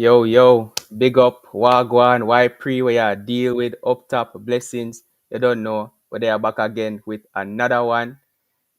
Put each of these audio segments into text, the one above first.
Yo, big up, Wagwan, Y Pre, where you deal with up top blessings. You don't know, but they are back again with another one.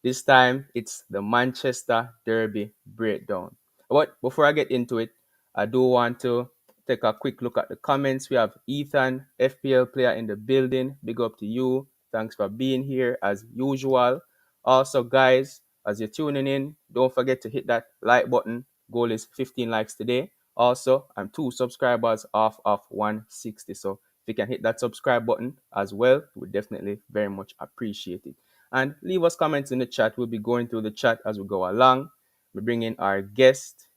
This time, it's the Manchester Derby breakdown. But before I get into it, I do want to take a quick look at the comments. We have Ethan, FPL player in the building. Big up to you. Thanks for being here as usual. Also, guys, as you're tuning in, don't forget to hit that like button. Goal is 15 likes today. Also, I'm 2 subscribers off of 160. So if you can hit that subscribe button as well, we definitely very much appreciate it. And leave us comments in the chat. We'll be going through the chat as we go along. We bring in our guest,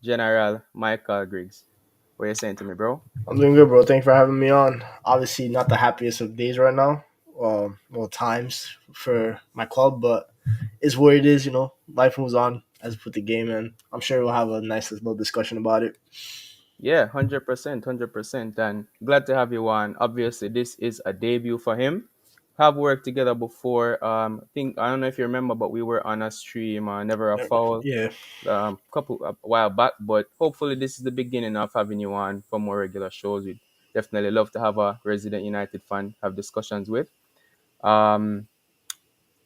General Michael Griggs. What are you saying to me, bro? I'm doing good, bro. Thanks for having me on. Obviously, not the happiest of days right now. Times for my club, but it's what it is. Life moves on as we put the game in. I'm sure we'll have a nice little discussion about it. Yeah, 100%, 100%. And glad to have you on. Obviously, this is a debut for him. Have worked together before. I don't know if you remember, but we were on a stream, Never a Foul, Yeah, a while back. But hopefully, this is the beginning of having you on for more regular shows. We'd definitely love to have a resident United fan have discussions with. Um,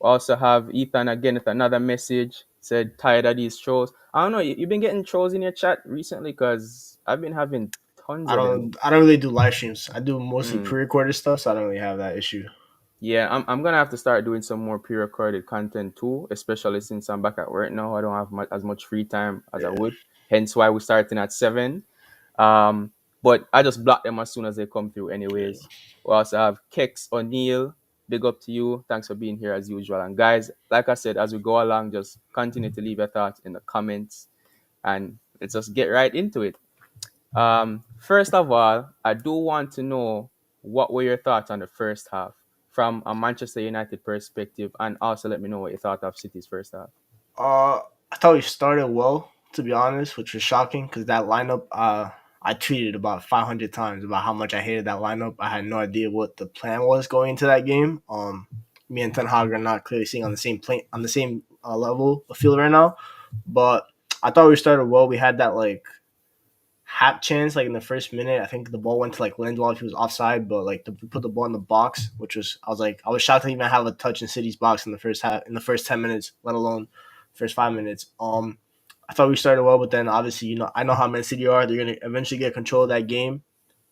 Also have Ethan again with another message. Said tired of these trolls. I don't know. You've been getting trolls in your chat recently because I've been having tons I of them. don't. I don't really do live streams. I do mostly Mm. pre-recorded stuff, so I don't really have that issue. Yeah, I'm gonna have to start doing some more pre-recorded content too, especially since I'm back at work now. I don't have as much free time as I Yeah. would. Hence why we're starting at 7. Um, but I just block them as soon as they come through, Yeah. anyways. We also have Kex O'Neill. Big up to you. Thanks for being here as usual. And guys, like I said, as we go along, just continue to leave your thoughts in the comments, and let's just get right into it. First of all, I do want to know what were your thoughts on the first half from a Manchester United perspective, and also let me know what you thought of City's first half. Uh, I thought we started well, to be honest, which was shocking because that lineup. I tweeted about 500 times about how much I hated that lineup. I had no idea what the plan was going into that game. Me and Ten Hag are not clearly seeing on the same plane on the same level of field right now, but I thought we started well. We had that like half chance like in the first minute. I think the ball went to like Lindelof if he was offside, but like we put the ball in the box, which was I was shocked to even have a touch in City's box in the first half in the first 10 minutes, let alone first 5 minutes. I thought we started well, but then obviously I know how Man City are. They're gonna eventually get control of that game,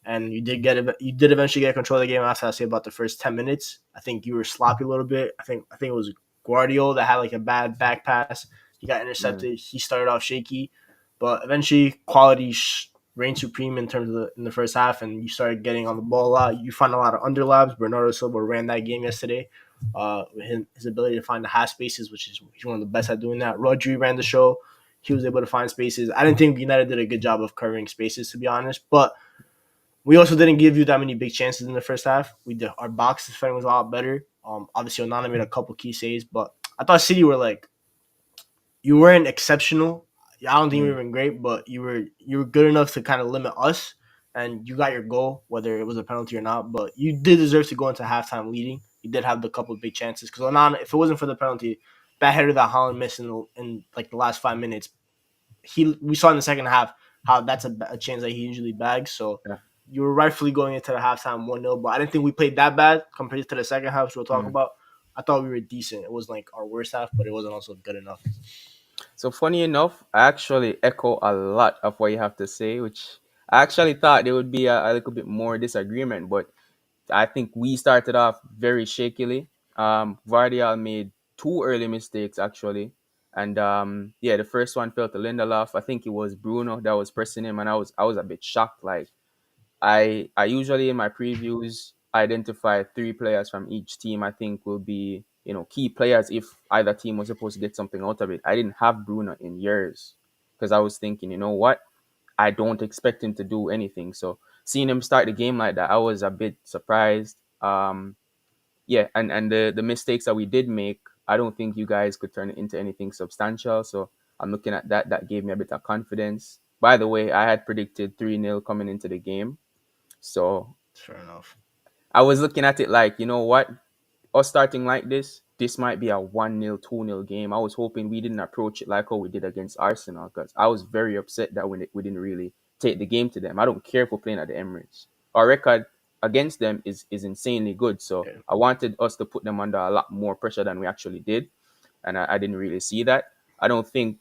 and you did eventually get control of the game. After I say about the first 10 minutes, I think you were sloppy a little bit. I think it was Guardiola that had like a bad back pass. He got Mm, intercepted. He started off shaky, but eventually quality reigned supreme in terms of in the first half, and you started getting on the ball a lot. You find a lot of underlaps. Bernardo Silva ran that game yesterday. His ability to find the half spaces, which is he's one of the best at doing that. Rodri ran the show. He was able to find spaces. I didn't think United did a good job of covering spaces, to be honest, but we also didn't give you that many big chances in the first half. We did our box defending was a lot better. Obviously Onana made a couple key saves, but I thought City were like you weren't exceptional. I don't think you were mm, even great, but you were good enough to kind of limit us, and you got your goal, whether it was a penalty or not. But you did deserve to go into halftime leading. You did have the couple of big chances because Onana, if it wasn't for the penalty, that header that Holland missed in like the last 5 minutes, we saw in the second half how that's a chance that he usually bags. So yeah. you were rightfully going into the halftime 1-0, but I didn't think we played that bad compared to the second half, which we'll talk Mm. about. I thought we were decent. It was like our worst half, but it wasn't also good enough. So funny enough, I actually echo a lot of what you have to say, which I actually thought there would be a little bit more disagreement, but I think we started off very shakily. Vardial made 2 early mistakes actually, and yeah, the first one fell to Lindelof. I think it was Bruno that was pressing him, and I was a bit shocked. Like I usually in my previews identify 3 players from each team I think will be key players if either team was supposed to get something out of it. I didn't have Bruno in years because I was thinking, you know what, I don't expect him to do anything. So seeing him start the game like that, I was a bit surprised. Yeah, and the mistakes that we did make, I don't think you guys could turn it into anything substantial. So I'm looking at that. That gave me a bit of confidence. By the way, I had predicted 3-0 coming into the game. So Fair enough. I was looking at it like, you know what? Us starting like this might be a 1-0, 2-0 game. I was hoping we didn't approach it like how we did against Arsenal because I was very upset that we didn't really take the game to them. I don't care if we're playing at the Emirates. Our record against them is insanely good. So Yeah. I wanted us to put them under a lot more pressure than we actually did, and I didn't really see that. I don't think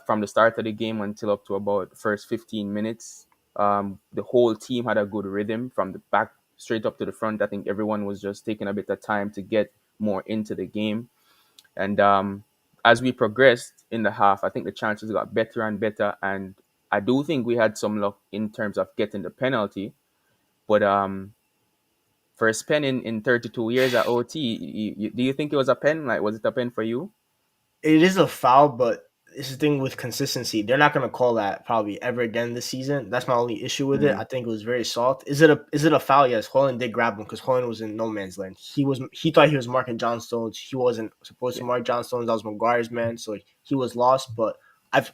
from the start of the game until up to about the first 15 minutes, the whole team had a good rhythm from the back straight up to the front. I think everyone was just taking a bit of time to get more into the game. And as we progressed in the half, I think the chances got better and better. And I do think we had some luck in terms of getting the penalty. But first pen in 32 years at OT, do you think it was a pen? Like, was it a pen for you? It is a foul, but it's the thing with consistency. They're not gonna call that probably ever again this season. That's my only issue with it. Mm, I think it was very soft. Is it a foul? Yes, Holland did grab him because Holland was in no man's land. He thought he was marking John Stones. He wasn't supposed to yeah. mark John Stones. That was Maguire's man, so he was lost. But I've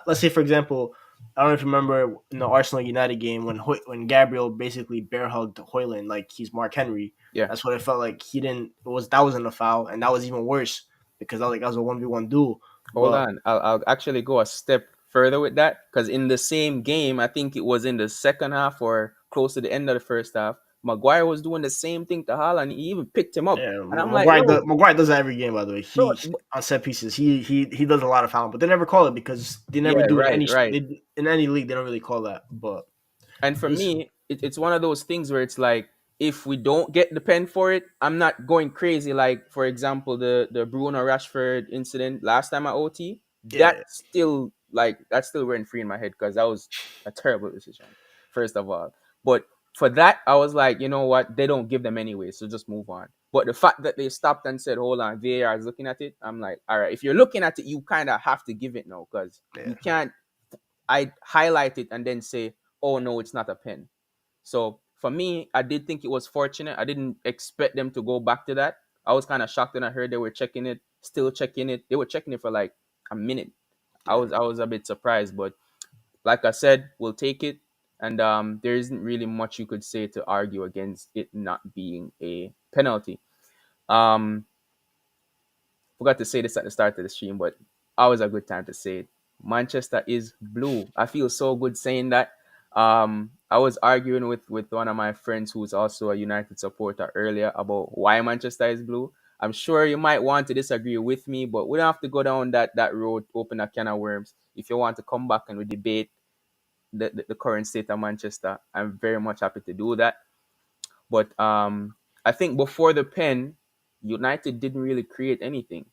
let's say for example, I don't know if you remember in the Arsenal United game when Gabriel basically bear hugged Hoyland like he's Mark Henry. Yeah. That's what it felt like. He didn't. That wasn't a foul, and that was even worse because that was a 1v1 duel. Hold But on. I'll actually go a step further with that because in the same game, I think it was in the second half or close to the end of the first half, Maguire was doing the same thing to Haaland. He even picked him up. yeah, And I'm like, yo, Maguire does that every game. By the way, bro, he on set pieces he does a lot of fouling, but they never call it because they never yeah, do right, right. in any league. They don't really call that. But And for it's me, it's one of those things where it's like, if we don't get the pen for it, I'm not going crazy. Like, for example, the Bruno Rashford incident last time at OT, yeah, that's still running free in my head because that was a terrible decision, first of all. But for that, I was like, you know what? They don't give them anyway, so just move on. But the fact that they stopped and said, hold on, VAR is looking at it, I'm like, all right, if you're looking at it, you kind of have to give it now because yeah, you can't I highlight it and then say, oh no, it's not a pen. So for me, I did think it was fortunate. I didn't expect them to go back to that. I was kind of shocked when I heard they were checking it, still checking it. They were checking it for like a minute. yeah. I was a bit surprised, but like I said, we'll take it. And there isn't really much you could say to argue against it not being a penalty. Um, Forgot to say this at the start of the stream, but always a good time to say it. Manchester is blue. I feel so good saying that. I was arguing with one of my friends who's also a United supporter earlier about why Manchester is blue. I'm sure you might want to disagree with me, but we don't have to go down that road, open a can of worms. If you want to come back and we debate the current state of Manchester, I'm very much happy to do that. But I think before the pen, United didn't really create anything,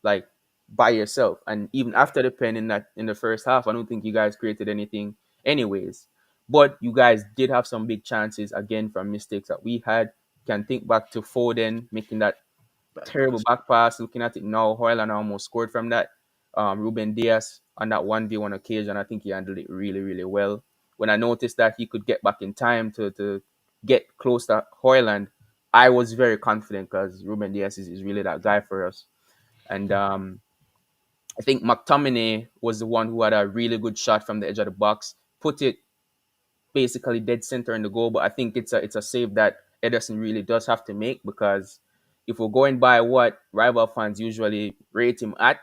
like by yourself. And even after the pen in the first half, I don't think you guys created anything, anyways. But you guys did have some big chances again from mistakes that we had. Can think back to Foden making that Back terrible pass. back pass. Looking at it now, Hoyland almost scored from that. Ruben Diaz on that 1v1 occasion, I think he handled it really, really well. When I noticed that he could get back in time to get close to Hoyland, I was very confident because Ruben Diaz is really that guy for us. And I think McTominay was the one who had a really good shot from the edge of the box, put it basically dead center in the goal. But I think it's a save that Ederson really does have to make because if we're going by what rival fans usually rate him at,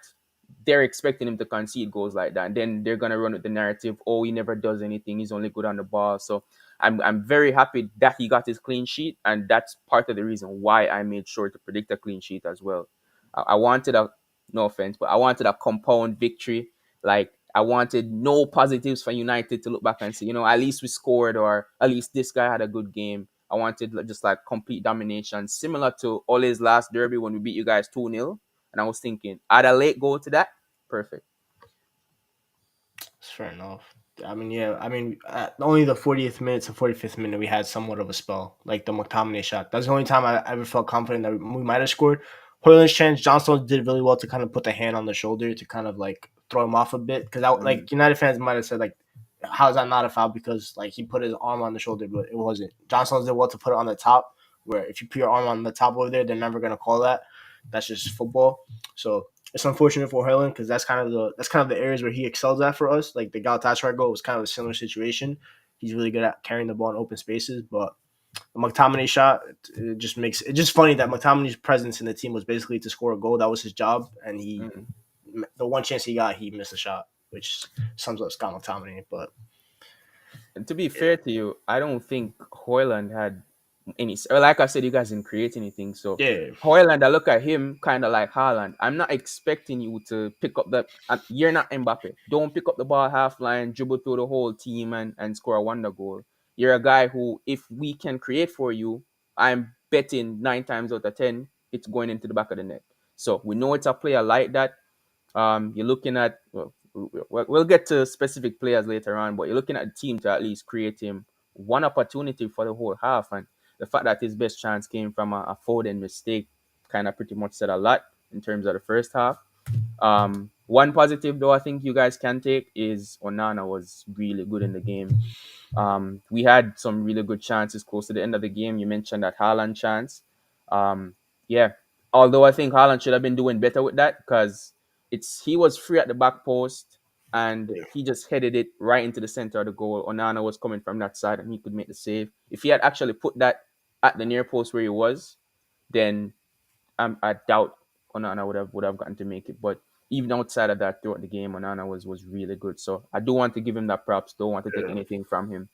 they're expecting him to concede goals like that. And then they're gonna run with the narrative, oh, he never does anything, he's only good on the ball. So I'm very happy that he got his clean sheet, and that's part of the reason why I made sure to predict a clean sheet as well. I wanted a no offense, but I wanted a compound victory. Like I wanted no positives for United to look back and say, at least we scored or at least this guy had a good game. I wanted just like complete domination, similar to Ole's last derby when we beat you guys 2-0. And I was thinking, add a late goal to that, perfect. It's fair enough. I mean, yeah. I mean, only the 40th minute to 45th minute we had somewhat of a spell, like the McTominay shot. That's the only time I ever felt confident that we might have scored. Hoyland's chance, Johnstone did really well to kind of put the hand on the shoulder to kind of like throw him off a bit. Because Mm, like United fans might have said like, how is that not a foul? Because like he put his arm on the shoulder, but it wasn't. Johnstone did well to put it on the top. Where if you put your arm on the top over there, they're never gonna call that. That's just football. So it's unfortunate for Haaland because that's kind of the areas where he excels at for us. Like the Galatasaray goal was kind of a similar situation. He's really good at carrying the ball in open spaces, but the McTominay shot it just funny that McTominay's presence in the team was basically to score a goal. That was his job, and mm. the one chance he got, he missed a shot, which sums up Scott McTominay. But to be fair to you, I don't think Hoyland had any. Like I said, you guys didn't create anything. So Yeah, Hoyland, I look at him kind of like Haaland. I'm not expecting you to pick up the. You're not Mbappe. Don't pick up the ball half line, dribble through the whole team, and score a wonder goal. You're a guy who, if we can create for you, I'm betting 9 times out of 10 it's going into the back of the net. So we know it's a player like that. You're looking at well, we'll get to specific players later on, but you're looking at the team to at least create him one opportunity for the whole half, and the fact that his best chance came from a Foden mistake kind of pretty much said a lot in terms of the first half. One positive though I think you guys can take is Onana was really good in the game. We had some really good chances close to the end of the game. You mentioned that Haaland chance. Um, yeah, although I think Haaland should have been doing better with that because he was free at the back post and yeah, he just headed it right into the center of the goal. Onana was coming from that side and he could make the save. If he had actually put that at the near post where he was, then I doubt Onana would have gotten to make it. But even outside of that, throughout the game, Onana was really good. So I do want to give him that props. Don't want to take yeah. anything from him.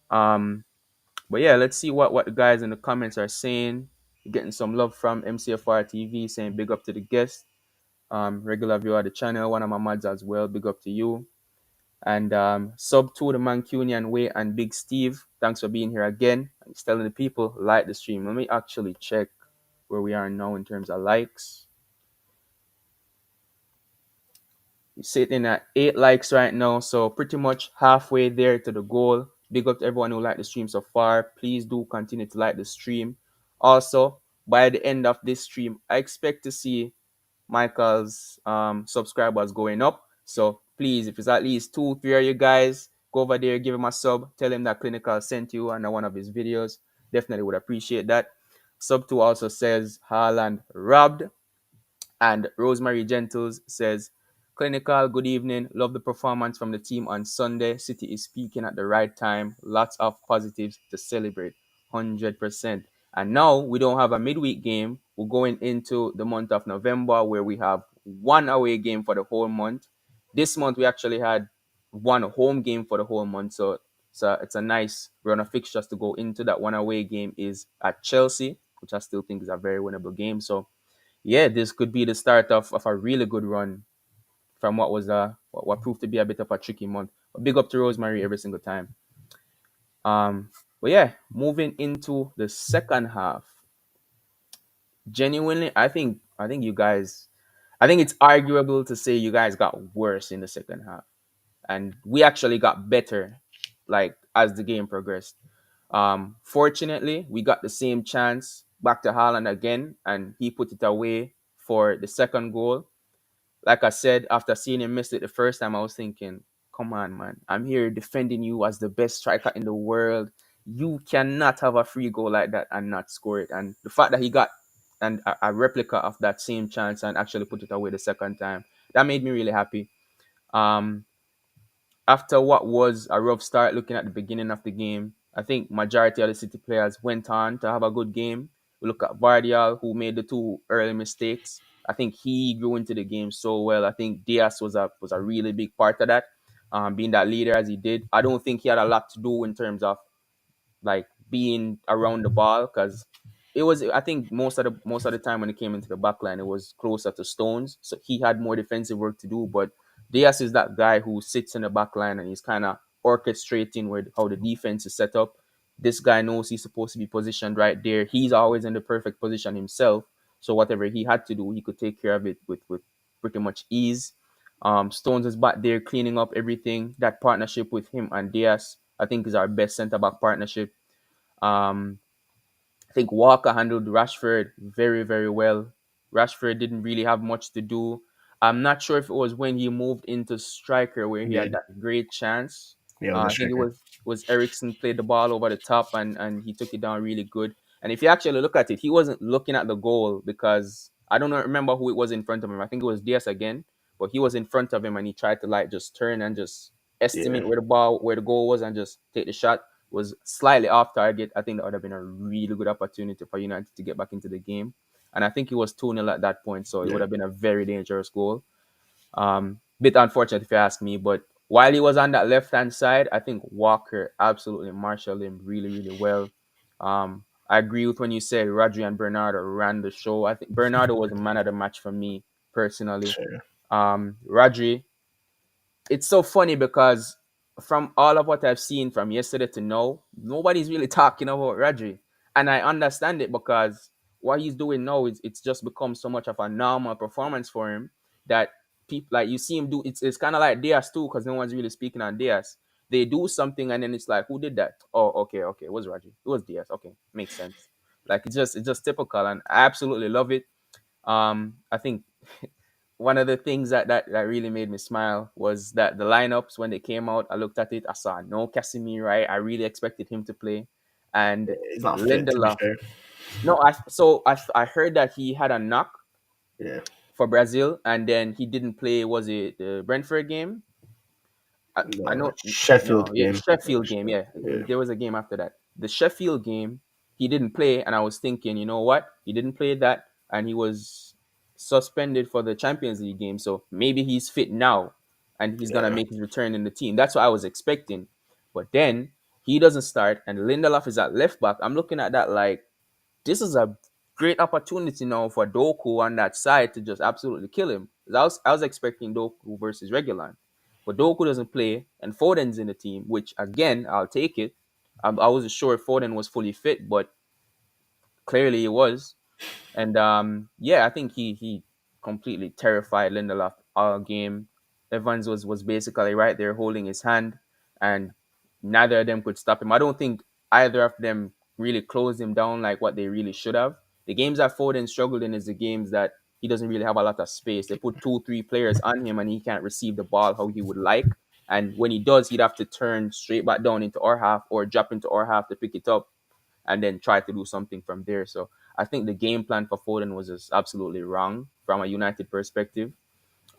Um, but yeah, let's see what the guys in the comments are saying. Getting some love from MCFR TV saying big up to the guest. Regular viewer of the channel, one of my mods as well. Big up to you. And sub to the Mancunian Way and Big Steve. Thanks for being here again. I'm just telling the people like the stream. Let me actually check where we are now in terms of likes. We're sitting at 8 likes right now, so pretty much halfway there to the goal. Big up to everyone who liked the stream so far. Please do continue to like the stream. Also, by the end of this stream, I expect to see Michael's subscribers going up. So please, if it's at least 2, 3 of you guys, go over there, give him a sub, tell him that Clinical sent you under one of his videos. Definitely would appreciate that. Sub 2 also says Haaland robbed. And Rosemary Gentles says, Clinical, good evening. Love the performance from the team on Sunday. City is speaking at the right time. Lots of positives to celebrate. 100%. And now we don't have a midweek game. We're going into the month of November where we have one away game for the whole month. This month we actually had one home game for the whole month. So it's a nice run of fixtures to go into. That one away game is at Chelsea, which I still think is a very winnable game. So yeah, this could be the start of a really good run from what was what proved to be a bit of a tricky month. But big up to Rosemary every single time. But yeah, moving into the second half, genuinely, I think you guys, I think it's arguable to say you guys got worse in the second half, and we actually got better, like as the game progressed. Fortunately, we got the same chance back to Haaland again, and he put it away for the second goal. Like I said, after seeing him miss it the first time, I was thinking, come on, man. I'm here defending you as the best striker in the world. You cannot have a free goal like that and not score it. And the fact that he got a replica of that same chance and actually put it away the second time, that made me really happy. Um, After what was a rough start looking at the beginning of the game, I think majority of the City players went on to have a good game. We look at Vardial, who made the two early mistakes. I think he grew into the game so well. I think Diaz was a really big part of that, being that leader as he did. I don't think he had a lot to do in terms of like being around the ball because it was I think most of the time when it came into the back line it was closer to Stones, so he had more defensive work to do. But Diaz is that guy who sits in the back line and he's kind of orchestrating where how the defense is set up. This guy knows he's supposed to be positioned right there. He's always in the perfect position himself, so whatever he had to do he could take care of it with pretty much ease. Stones is back there cleaning up everything. That partnership with him and Diaz, I think, is our best centre back partnership. um, I think Walker handled Rashford very, very well. Rashford didn't really have much to do. I'm not sure if it was when he moved into striker where he Yeah, had that great chance. yeah, with the I think it striker. was Ericsson played the ball over the top and he took it down really good. And if you actually look at it, he wasn't looking at the goal because I don't remember who it was in front of him. I think it was Diaz again, but he was in front of him and he tried to like just turn and just Yeah, estimate where the goal was and just take the shot. Was slightly off target. I think that would have been a really good opportunity for United to get back into the game. And I think it was 2-0 at that point, so it would yeah, have been a very dangerous goal. Bit unfortunate if you ask me, but While he was on that left hand side, I think Walker absolutely marshaled him really, really well. I agree with when you said Rodri and Bernardo ran the show. I think Bernardo was the man of the match for me personally. Sure. Rodri, it's so funny because from all of what I've seen from yesterday to now, nobody's really talking about Rodri, and I understand it because what he's doing now is it's just become so much of a normal performance for him that people like you see him do. It's kind of like Diaz too because no one's really speaking on Diaz. They do something and then it's like, who did that? Oh, okay, okay, it was Rodri. It was Diaz. Okay, makes sense. Like it's just typical, and I absolutely love it. I think one of the things that really made me smile was that the lineups when they came out, I looked at it, I saw no Casemiro. I really expected him to play, and He's not fit, to be Lindelof. fair. No, I heard that he had a knock Yeah. for Brazil, and then he didn't play. Was it the Brentford game? I The know, no, Sheffield yeah, game. Sheffield game. Yeah, Yeah. there was a game after that. The Sheffield game, he didn't play, and I was thinking, you know what? He didn't play that, and he was suspended for the Champions League game. So maybe he's fit now, and he's gonna Yeah. make his return in the team. That's what I was expecting. But then he doesn't start, and Lindelof is at left back. I'm looking at that like this is a great opportunity now for Doku on that side to just absolutely kill him. 'Cause I was expecting Doku versus Regulon, but Doku doesn't play, and Foden's in the team, which again I'll take it. I wasn't sure if Foden was fully fit, but clearly he was. And yeah, I think he completely terrified Lindelof all game. Evans was basically right there holding his hand, and neither of them could stop him. I don't think either of them really closed him down like what they really should have. The games that Foden struggled in is the games that he doesn't really have a lot of space. They put two, three players on him, and he can't receive the ball how he would like. And when he does, he'd have to turn straight back down into our half or drop into our half to pick it up and then try to do something from there. So I think the game plan for Foden was just absolutely wrong from a United perspective.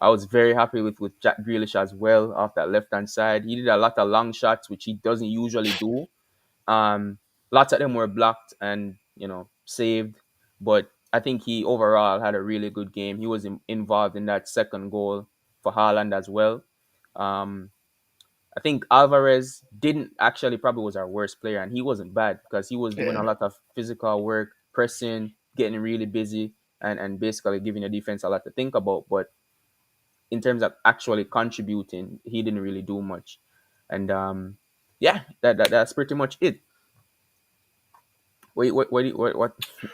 I was very happy with Jack Grealish as well off that left hand side. He did a lot of long shots, which he doesn't usually do. Lots of them were blocked and saved, but I think he overall had a really good game. He was involved in that second goal for Haaland as well. Um, I think Alvarez didn't actually probably was our worst player, and he wasn't bad because he was doing a Yeah. lot of physical work, pressing, getting really busy, and basically giving the defense a lot to think about. But in terms of actually contributing, he didn't really do much. And yeah, that's pretty much it. What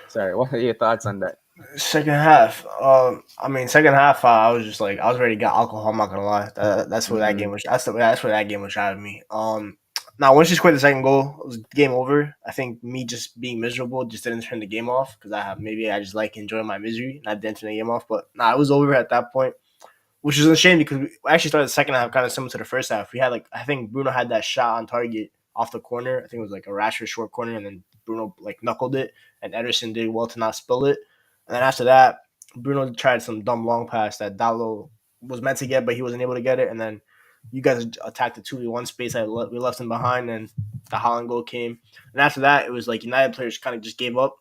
sorry, what are your thoughts on that? Second half. I mean, second half. I was just like, I was ready to get alcohol. I'm not gonna lie. That's what that game Mm, was. That's what that game was out of me. Now once she scored the second goal, it was game over. I think me just being miserable just didn't turn the game off because I just like enjoying my misery and I didn't turn the game off. But nah, it was over at that point, which is a shame because we actually started the second half kind of similar to the first half. We had like I think Bruno had that shot on target off the corner. I think it was like a Rashford short corner, and then Bruno like knuckled it, and Ederson did well to not spill it. And then after that, Bruno tried some dumb long pass that Dallo was meant to get, but he wasn't able to get it. And then you guys attacked the 2v1 space. We left him behind, and the Holland goal came. And after that, it was like United players kind of just gave up.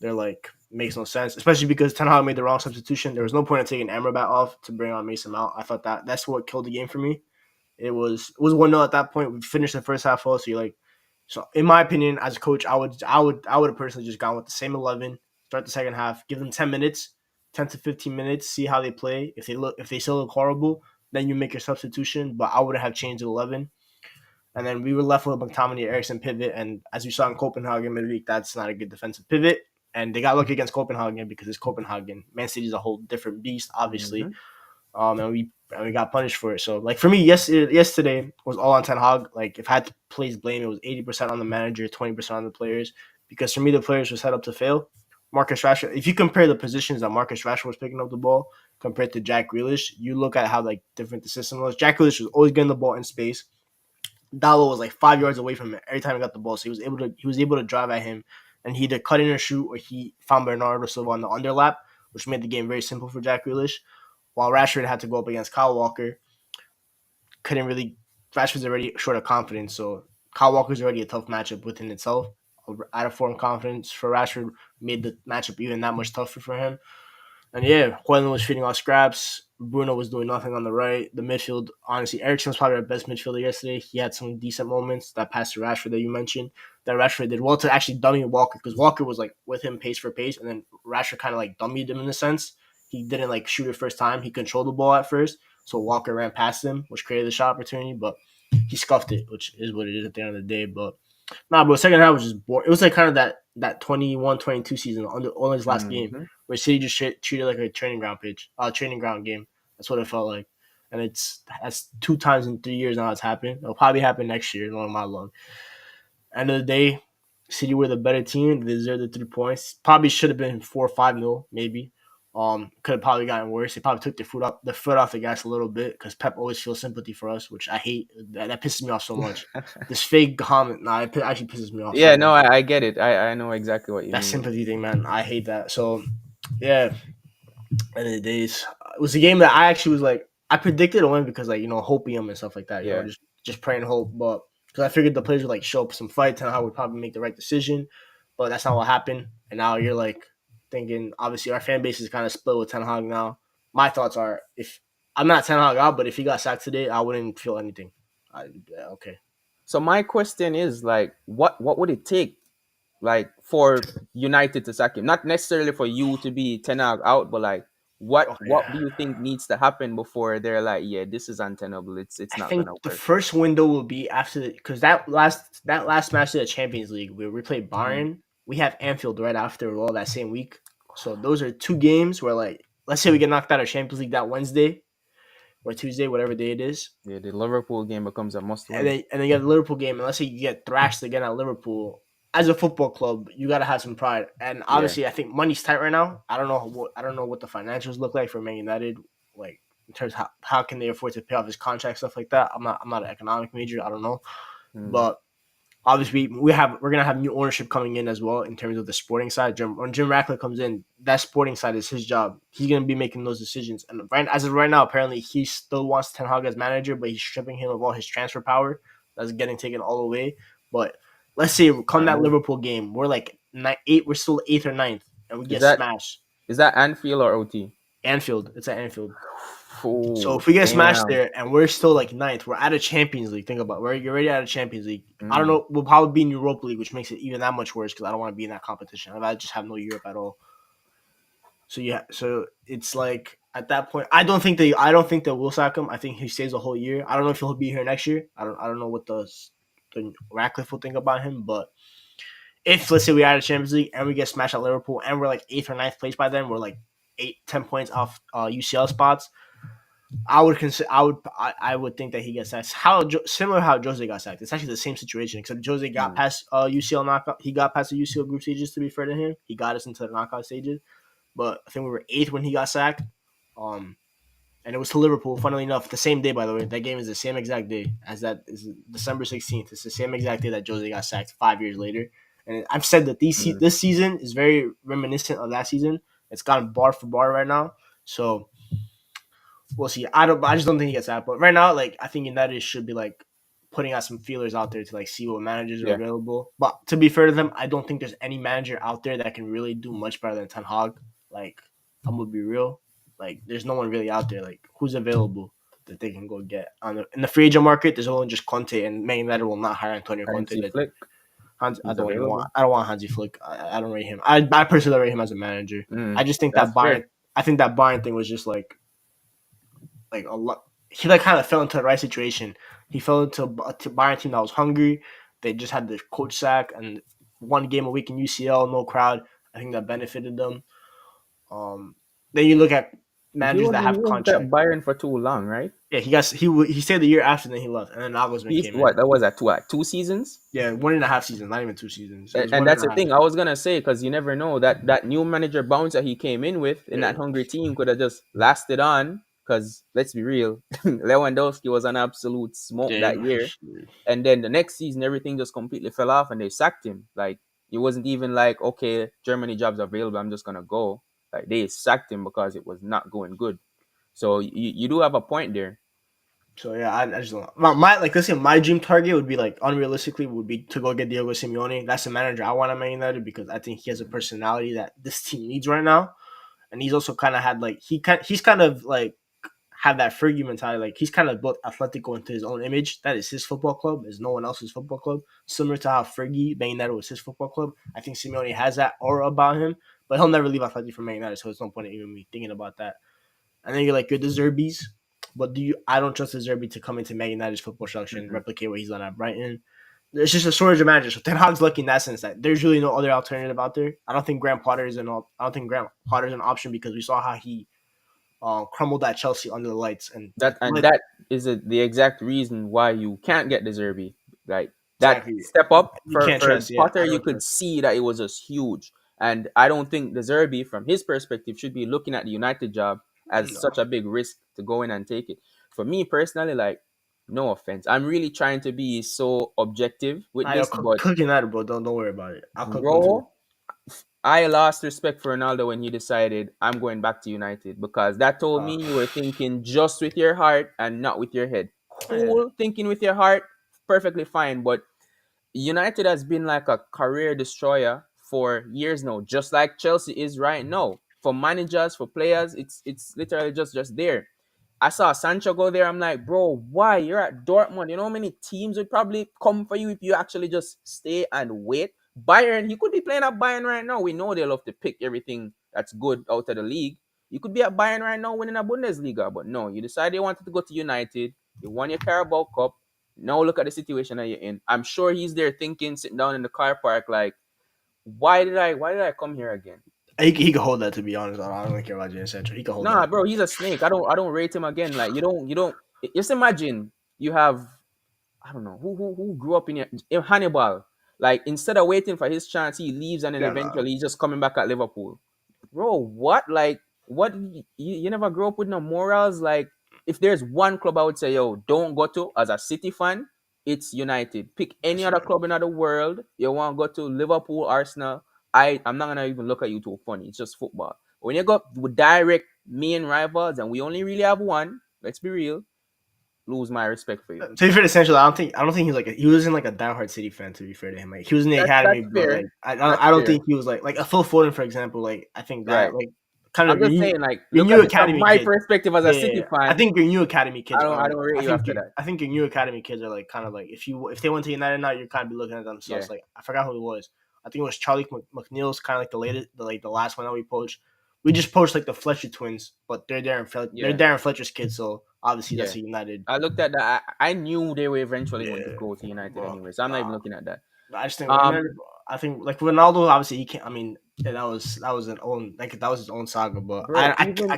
They're like, makes no sense, especially because Ten Hag made the wrong substitution. There was no point in taking Amrabat off to bring on Mason Mount. I thought that's what killed the game for me. It was 1-0 at that point. We finished the first half also. You're like, so in my opinion, as a coach, I would have personally just gone with the same 11, start the second half, give them 10 minutes, 10 to 15 minutes, see how they play. If they still look horrible, then you make your substitution. But I would have changed the 11. And then we were left with a McTominay Ericsson pivot. And as we saw in Copenhagen midweek, that's not a good defensive pivot. And they got lucky against Copenhagen because it's Copenhagen. Man City is a whole different beast, obviously. mm-hmm, And we got punished for it. So like for me, yesterday was all on Ten Hag. Like if I had to place blame, it was 80% on the manager, 20% on the players. Because for me, the players were set up to fail. Marcus Rashford. If you compare the positions that Marcus Rashford was picking up the ball compared to Jack Grealish, you look at how like different the system was. Jack Grealish was always getting the ball in space. Dallo was like 5 yards away from him every time he got the ball, so he was able to drive at him, and he either cut in or shoot, or he found Bernardo Silva on the underlap, which made the game very simple for Jack Grealish. While Rashford had to go up against Kyle Walker, couldn't really. Rashford's already short of confidence, so Kyle Walker's already a tough matchup within itself. Out of form confidence for Rashford made the matchup even that much tougher for him. And yeah, Hoyland was feeding off scraps. Bruno was doing nothing on the right. The midfield, honestly, Ericsson was probably our best midfielder yesterday. He had some decent moments. That pass to Rashford that you mentioned, that Rashford did well to actually dummy Walker because Walker was like with him pace for pace, and then Rashford kind of like dummied him in a sense. He didn't like shoot it first time. He controlled the ball at first, so Walker ran past him, which created the shot opportunity, but he scuffed it, which is what it is at the end of the day. But nah, bro, second half was just boring. It was like kind of that 21-22 season on the only his last game Hmm. where City just treated like a training ground game. That's what it felt like. And that's 2 times in 3 years now it's happened. It'll probably happen next year, knowing my luck. End of the day, City were the better team. They deserved the 3 points. Probably should have been 4 or 5 nil, maybe. Could have probably gotten worse. They probably took the foot off the gas a little bit because Pep always feels sympathy for us, which I hate. That pisses me off so much. This fake comment, it actually pisses me off so Yeah, no, much. I get it. I know exactly what you That mean. sympathy thing, man, I hate that. So yeah, end of the days, it was a game that I actually was like, I predicted a win because like hopium and stuff like that. Yeah. Just pray and hope. But because I figured the players would like show up some fight, and how would probably make the right decision, but that's not what happened. And now you're like thinking, obviously our fan base is kind of split with Ten Hag now. My thoughts are, if I'm not Ten Hag out, but if he got sacked today, I wouldn't feel anything. Yeah, okay. So my question is like, what would it take like for United to sack him? Not necessarily for you to be Tenag out, but like Okay. what do you think needs to happen before they're like, yeah, this is untenable. It's I not gonna think the work. first window will be after because that last match of the Champions League where we played Mhm. Bayern, we have Anfield right after all that same week. So those are 2 games where like let's say we get knocked out of Champions League that Wednesday or Tuesday, whatever day it is, Yeah, the Liverpool game becomes a must and win. then you get the Liverpool game, and let's say you get thrashed again at Liverpool. As a football club, you gotta have some pride, and Yeah. obviously, I think money's tight right now. I don't know what the financials look like for Man United, like in terms of how can they afford to pay off his contract, stuff like that. I'm not an economic major. I don't know, Mm. but obviously we're gonna have new ownership coming in as well in terms of the sporting side. When Jim Ratcliffe comes in, that sporting side is his job. He's gonna be making those decisions. And as of right now, apparently he still wants Ten Hag as manager, but he's stripping him of all his transfer power. That's getting taken all away. But let's say come Smart that move. Liverpool game, we're like eight, we're still eighth or ninth, and we Is get that smashed. is that Anfield or OT? Anfield, it's at Anfield. So Oh, if we get smashed damn. there and we're still like ninth, we're out of Champions League. Think about it. You're already out of Champions League. I don't Mm. know. We'll probably be in Europa League, which makes it even that much worse because I don't want to be in that competition. I just have no Europe at all. So yeah, so it's like at that point, I don't think they will sack him. I think he stays a whole year. I don't know if he'll be here next year. I don't know what the Ratcliffe will think about him, but if let's say we out of Champions League and we get smashed at Liverpool and we're like eighth or ninth place by then, we're like 8-10 points off UCL spots. I would think that he gets sacked. Similar how Jose got sacked. It's actually the same situation, except Jose got Mm. past UCL knockout. He got past the UCL group stages. To be fair to him, he got us into the knockout stages. But I think we were eighth when he got sacked. Um, and it was to Liverpool. Funnily enough, the same day. By the way, that game is the same exact day as that is December 16th. It's the same exact day that Jose got sacked 5 years later. And I've said that Mm. this season is very reminiscent of that season. It's gotten bar for bar right now. So we'll see. I just don't think he gets that. But right now, like I think United should be like putting out some feelers out there to like see what managers are Yeah. available. But to be fair to them, I don't think there's any manager out there that can really do much better than Ten Hag. Like I'm gonna be real. Like there's no one really out there. Like who's available that they can go get in the free agent market. There's only just Conte, and Man United will not hire Antonio Conte. Hansi That Flick. I He's don't even want. available. I don't want Hansi Flick. I don't rate him. I personally rate him as a manager. I Mm. just think that That's Bayern. fair. I think that Bayern thing was just like a lot. He like kind of fell into the right situation. He fell into a Bayern team that was hungry. They just had the coach sack and 1 game a week in UCL, no crowd. I think that benefited them. Um, then you look at managers that He have was at contract. Bayern for too long, right? Yeah, he stayed the year after, then he left, and then Nagelsmann He's came in. what that was at two, what, 2 seasons. Yeah, 1.5 seasons, not even 2 seasons. It was And one and that's a the half. thing I was gonna say because you never know that new manager bounce that he came in with in that Yeah, hungry team could have just lasted on. Because let's be real, Lewandowski was an absolute smoke that yeah, year, and then the next season everything just completely fell off and they sacked him. Like it wasn't even like, okay, Germany jobs available, I'm just gonna go. Like they sacked him because it was not going good. So you do have a point there. So yeah, I just don't know. My like let's say my dream target would be like unrealistically would be to go get Diego Simeone. That's the manager I want at Man United because I think he has a personality that this team needs right now. and he's also kind of had like he's kind of like have that Fergie mentality. Like he's kind of built Atletico into his own image. That is his football club. Is no one else's football club. Similar to how Fergie Man United was his football club. I think Simeone has that aura about him, but he'll never leave Atletico for Man United. So there's no point in even me thinking about that. And then you're like, you're the Zerbies, but do you? I don't trust the Zerbi to come into Man United's football structure and Hmm. replicate what he's done at Brighton. It's just a shortage of managers. So Ten Hag's lucky in that sense that there's really no other alternative out there. I don't think Graham Potter is I don't think Graham Potter is an option because we saw how he crumbled at Chelsea under the lights and That and that is the exact reason why you can't get the Zerbi. Like that exactly. step up You can't for trust. Yeah, Potter, I you don't could trust. see that it was just huge. And I don't think the Zerbi, from his perspective, should be looking at the United job as No, such a big risk to go in and take it. For me personally, like, no offense, I'm really trying to be so objective with I'll this, but cook United, bro. Don't worry about it. I'll cook them too. bro, I lost respect for Ronaldo when he decided I'm going back to United because that told Uh, me you were thinking just with your heart and not with your head. yeah, Cool, thinking with your heart, perfectly fine. But United has been like a career destroyer for years now, just like Chelsea is right now. For managers, for players, it's literally just there. I saw Sancho go there. I'm like, bro, why? You're at Dortmund. You know how many teams would probably come for you if you actually just stay and wait? Bayern, you could be playing at Bayern right now. We know they love to pick everything that's good out of the league. You could be at Bayern right now winning a Bundesliga, but no, you decided you wanted to go to United. You won your Carabao Cup. Now look at the situation that you're in. I'm sure he's there thinking, sitting down in the car park, like, why did I come here again? he can hold that. To be honest, I don't really care about Jadon Sancho. He can hold Nah, that. bro, he's a snake. I don't rate him again. Like you don't just imagine you have, I don't know who grew up in Hannibal. Like instead of waiting for his chance, he leaves and then Yeah, no. eventually he's just coming back at Liverpool. Bro, what? Like what you never grew up with no morals? Like if there's one club I would say, yo, don't go to as a City fan, it's United. Pick any It's other club in the world. You want to go to Liverpool, Arsenal. I'm not gonna even look at you too funny. It's just football. When you go with direct main rivals and we only really have one, let's be real, lose my respect for you. To be fair to Sancho, I don't think he wasn't like a diehard City fan. To be fair to him, like he was in the That's academy, but like fair. That's I don't fair. think he was like a Phil Foden, for example. Like I think that Right. like kind I'm of just saying, like, your look new at it from academy my kids. perspective as a Yeah, yeah, City yeah. I fan. think your new academy I kids don't are I like don't rate you after that. I think your new academy kids are like kind of like if they went to United now, you're kind of be looking at Yeah. themselves like I forgot who it was. I think it was Charlie McNeil's kind of like the last one that we poached. We just poached like the Fletcher twins, but they're Yeah. Darren Fletcher's kids, so obviously Yeah. that's a United. I looked at that. I knew they were eventually going to Yeah, go to United bro. anyway, so I'm not even Uh, looking at that. I just think Um, I think like Ronaldo, obviously he can't. I mean, yeah, that was an own like that was his own saga. But bro,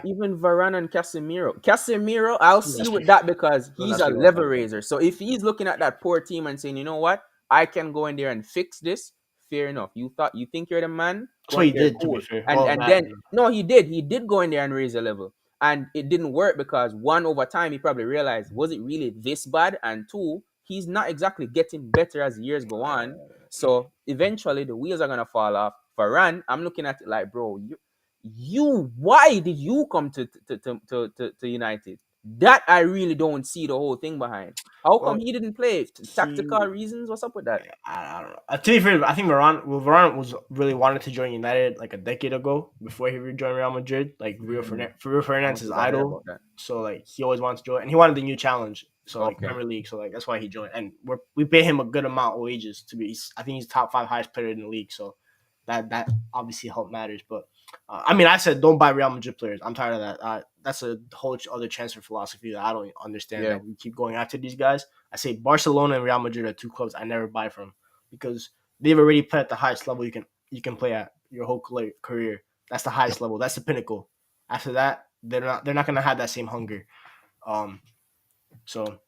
even Varane and Casemiro, I'll see that's with that because he's that's a pretty well level said. raiser. So if he's looking at that poor team and saying, you know what, I can go in there and fix this. Fair enough. You think you're the man? That's Go what in he there, did. To be cool. fair, And well, and that then no, he did go in there and raise the level, and it didn't work because one, over time he probably realized, was it really this bad? And two, he's not exactly getting better as the years go on. So eventually the wheels are gonna fall off. For Ran, I'm looking at it like, bro, why did you come to United? That I really don't see the whole thing behind. How come well he didn't play? Tactical he. reasons? What's up with that? I don't know. To be fair, I think Varane was really wanted to join United like a decade ago before he rejoined Real Madrid. Like Rio I Ferdinand's don't his think I heard idol, about that. so like he always wanted to join, and he wanted the new challenge. So like Okay. Premier League, so like that's why he joined, and we pay him a good amount of wages to be. I think he's top five highest player in the league, so that obviously help matters. But I mean, I said don't buy Real Madrid players. I'm tired of that. That's a whole other transfer philosophy that I don't understand. Yeah. That we keep going after these guys. I say Barcelona and Real Madrid are two clubs I never buy from because they've already played at the highest level you can play at your whole career. That's the highest level. That's the pinnacle. After that, they're not gonna have that same hunger. Um, so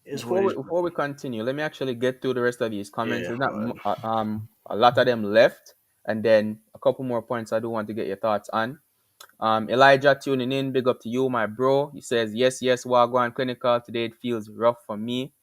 is what Before it we is. before we continue, let me actually get through the rest of these comments. Yeah, There's not but a lot of them left, and then a couple more points I do want to get your thoughts on. Elijah tuning in, big up to you, my bro. He says, yes, yes, Wagwan Clinical. Today it feels rough for me.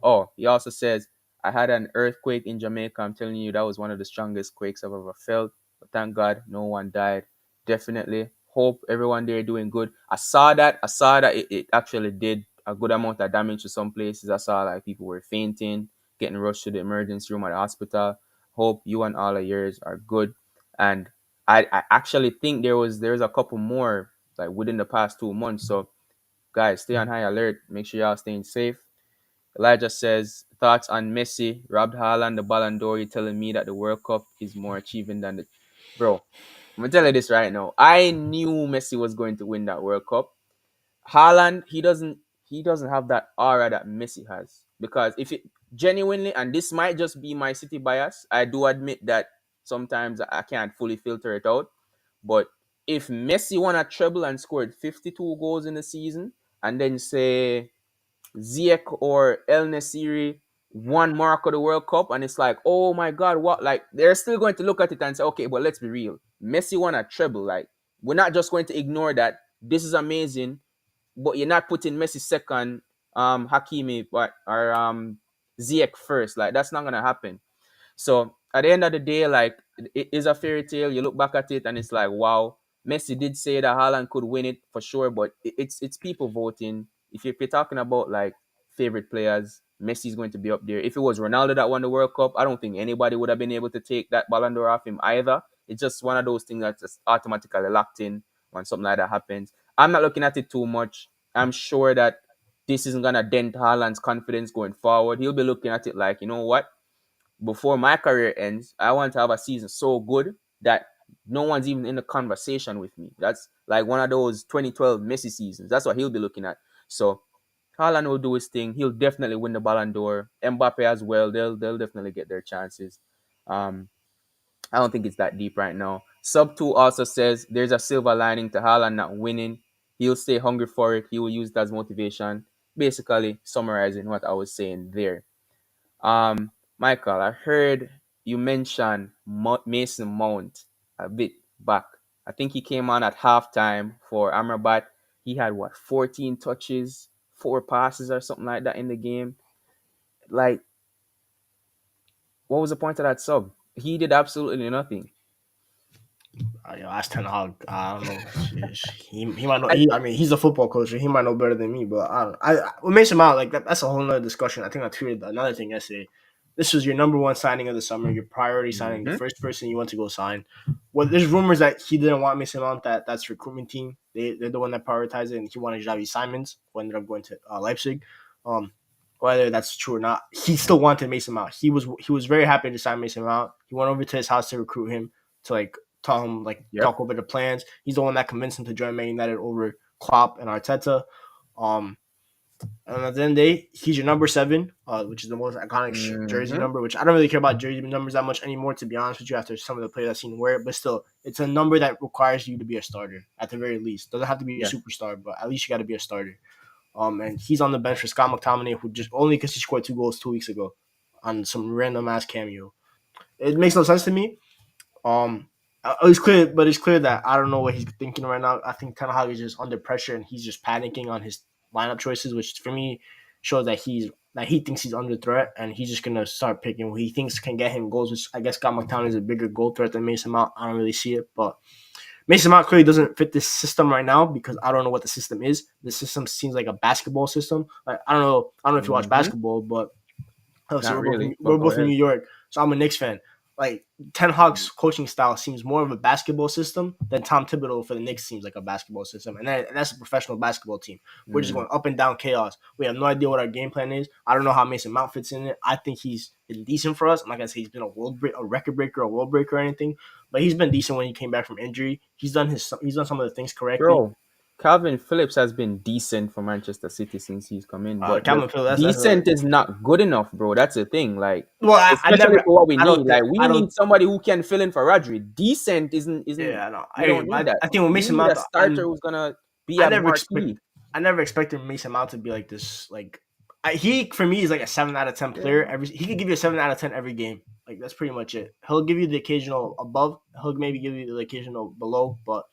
Oh, he also says, I had an earthquake in Jamaica. I'm telling you, that was one of the strongest quakes I've ever felt. But thank God no one died. Definitely. Hope everyone there doing good. I saw that it actually did a good amount of damage to some places. I saw like people were fainting, getting rushed to the emergency room at the hospital. Hope you and all of yours are good. And I actually think there's a couple more like within the past 2 months. So guys, stay on high alert. Make sure y'all staying safe. Elijah says thoughts on Messi robbed Haaland the Ballon d'Or. You telling me that the World Cup is more achieving than the bro? I'm gonna tell you this right now. I knew Messi was going to win that World Cup. Haaland, he doesn't have that aura that Messi has. Because if it genuinely, and this might just be my city bias, I do admit that sometimes I can't fully filter it out. But if Messi won a treble and scored 52 goals in the season, and then say Ziyech or El Nesiri won Morocco the World Cup, and it's like, oh my God, what? Like, they're still going to look at it and say, okay, but let's be real. Messi won a treble. Like, we're not just going to ignore that. This is amazing, but you're not putting Messi second, Hakimi, or Ziyech first. Like, that's not gonna happen. So at the end of the day, like, it is a fairy tale. You look back at it and it's like, wow, Messi did say that Haaland could win it for sure, but it's people voting. If you're talking about like favorite players, Messi's going to be up there. If it was Ronaldo that won the World Cup, I don't think anybody would have been able to take that Ballon d'Or off him either. It's just one of those things that's just automatically locked in when something like that happens. I'm not looking at it too much. I'm sure that this isn't gonna dent Haaland's confidence going forward. He'll be looking at it like, you know what? Before my career ends, I want to have a season so good that no one's even in the conversation with me. That's like one of those 2012 Messi seasons. That's what he'll be looking at. So Haaland will do his thing. He'll definitely win the Ballon d'Or. Mbappe as well. They'll definitely get their chances. Um, I don't think it's that deep right now. Sub two also says there's a silver lining to Haaland not winning. He'll stay hungry for it. He will use it as motivation. Basically, summarizing what I was saying there. Michael, I heard you mention Mason Mount a bit back. I think he came on at halftime for Amrabat. He had what, 14 touches, 4 passes, or something like that in the game. Like, what was the point of that sub? He did absolutely nothing. Ask Ten Hag. I don't know. He might know. I, I mean, he's a football coach. He might know better than me. But I don't. What makes him out like that? That's a whole nother discussion. I think I tweeted another thing yesterday. This was your number one signing of the summer. Your priority signing. The Mhm. first person you want to go sign. Well, there's rumors that he didn't want Mason Mount. That's recruitment team. They're the one that prioritized it, and he wanted Javi Simons, who ended up going to Leipzig. Um, Whether that's true or not, he still wanted Mason Mount. He was very happy to sign Mason Mount. He went over to his house to recruit him to like tell him Yep. talk over the plans. He's the one that convinced him to join Man United over Klopp and Arteta. Um, and at the end of the day, he's your number 7, which is the most iconic jersey Mhm. number. Which I don't really care about jersey numbers that much anymore, to be honest with you. After some of the players I've seen wear it, but still, it's a number that requires you to be a starter at the very least. Doesn't have to be a Yeah. superstar, but at least you got to be a starter. And he's on the bench for Scott McTominay, who just only because he scored 2 goals 2 weeks ago on some random ass cameo. It makes no sense to me. Um, it's clear that I don't know what he's thinking right now. I think Ten Hag is just under pressure and he's just panicking on his lineup choices, which for me shows that he thinks he's under threat and he's just gonna start picking who he thinks can get him goals. Which I guess Scott McTominay is a bigger goal threat than Mason Mount. I don't really see it, but Mason Mount clearly doesn't fit this system right now because I don't know what the system is. The system seems like a basketball system. Like I don't know. I don't know if you watch Mhm. basketball, but obviously Not really, but we're go both from ahead. New York, so I'm a Knicks fan. Like Ten Hag's coaching style seems more of a basketball system than Tom Thibodeau for the Knicks seems like a basketball system, and that's a professional basketball team. We're just Mm. going up and down chaos. We have no idea what our game plan is. I don't know how Mason Mount fits in it. I think he's been decent for us. I'm not gonna say he's been a record breaker, a world breaker, or anything, but he's been decent when he came back from injury. He's done some of the things correctly. Bro, Calvin Phillips has been decent for Manchester City since he's come in, but the Calvin Phillips, decent is not good enough, bro. That's the thing. Like, well, I especially never, for what we I don't need. think, Like, we I don't. need somebody who can fill in for Rodri. Decent isn't. Yeah, I know. We don't need that. I think with We Mason need a Mount, starter who's gonna be I a never expect marquee. I never expected Mason Mount to be like this. Like he for me is like a 7 out of 10 player. Yeah. He could give you a 7 out of 10 every game. Like that's pretty much it. He'll give you the occasional above. He'll maybe give you the occasional below, but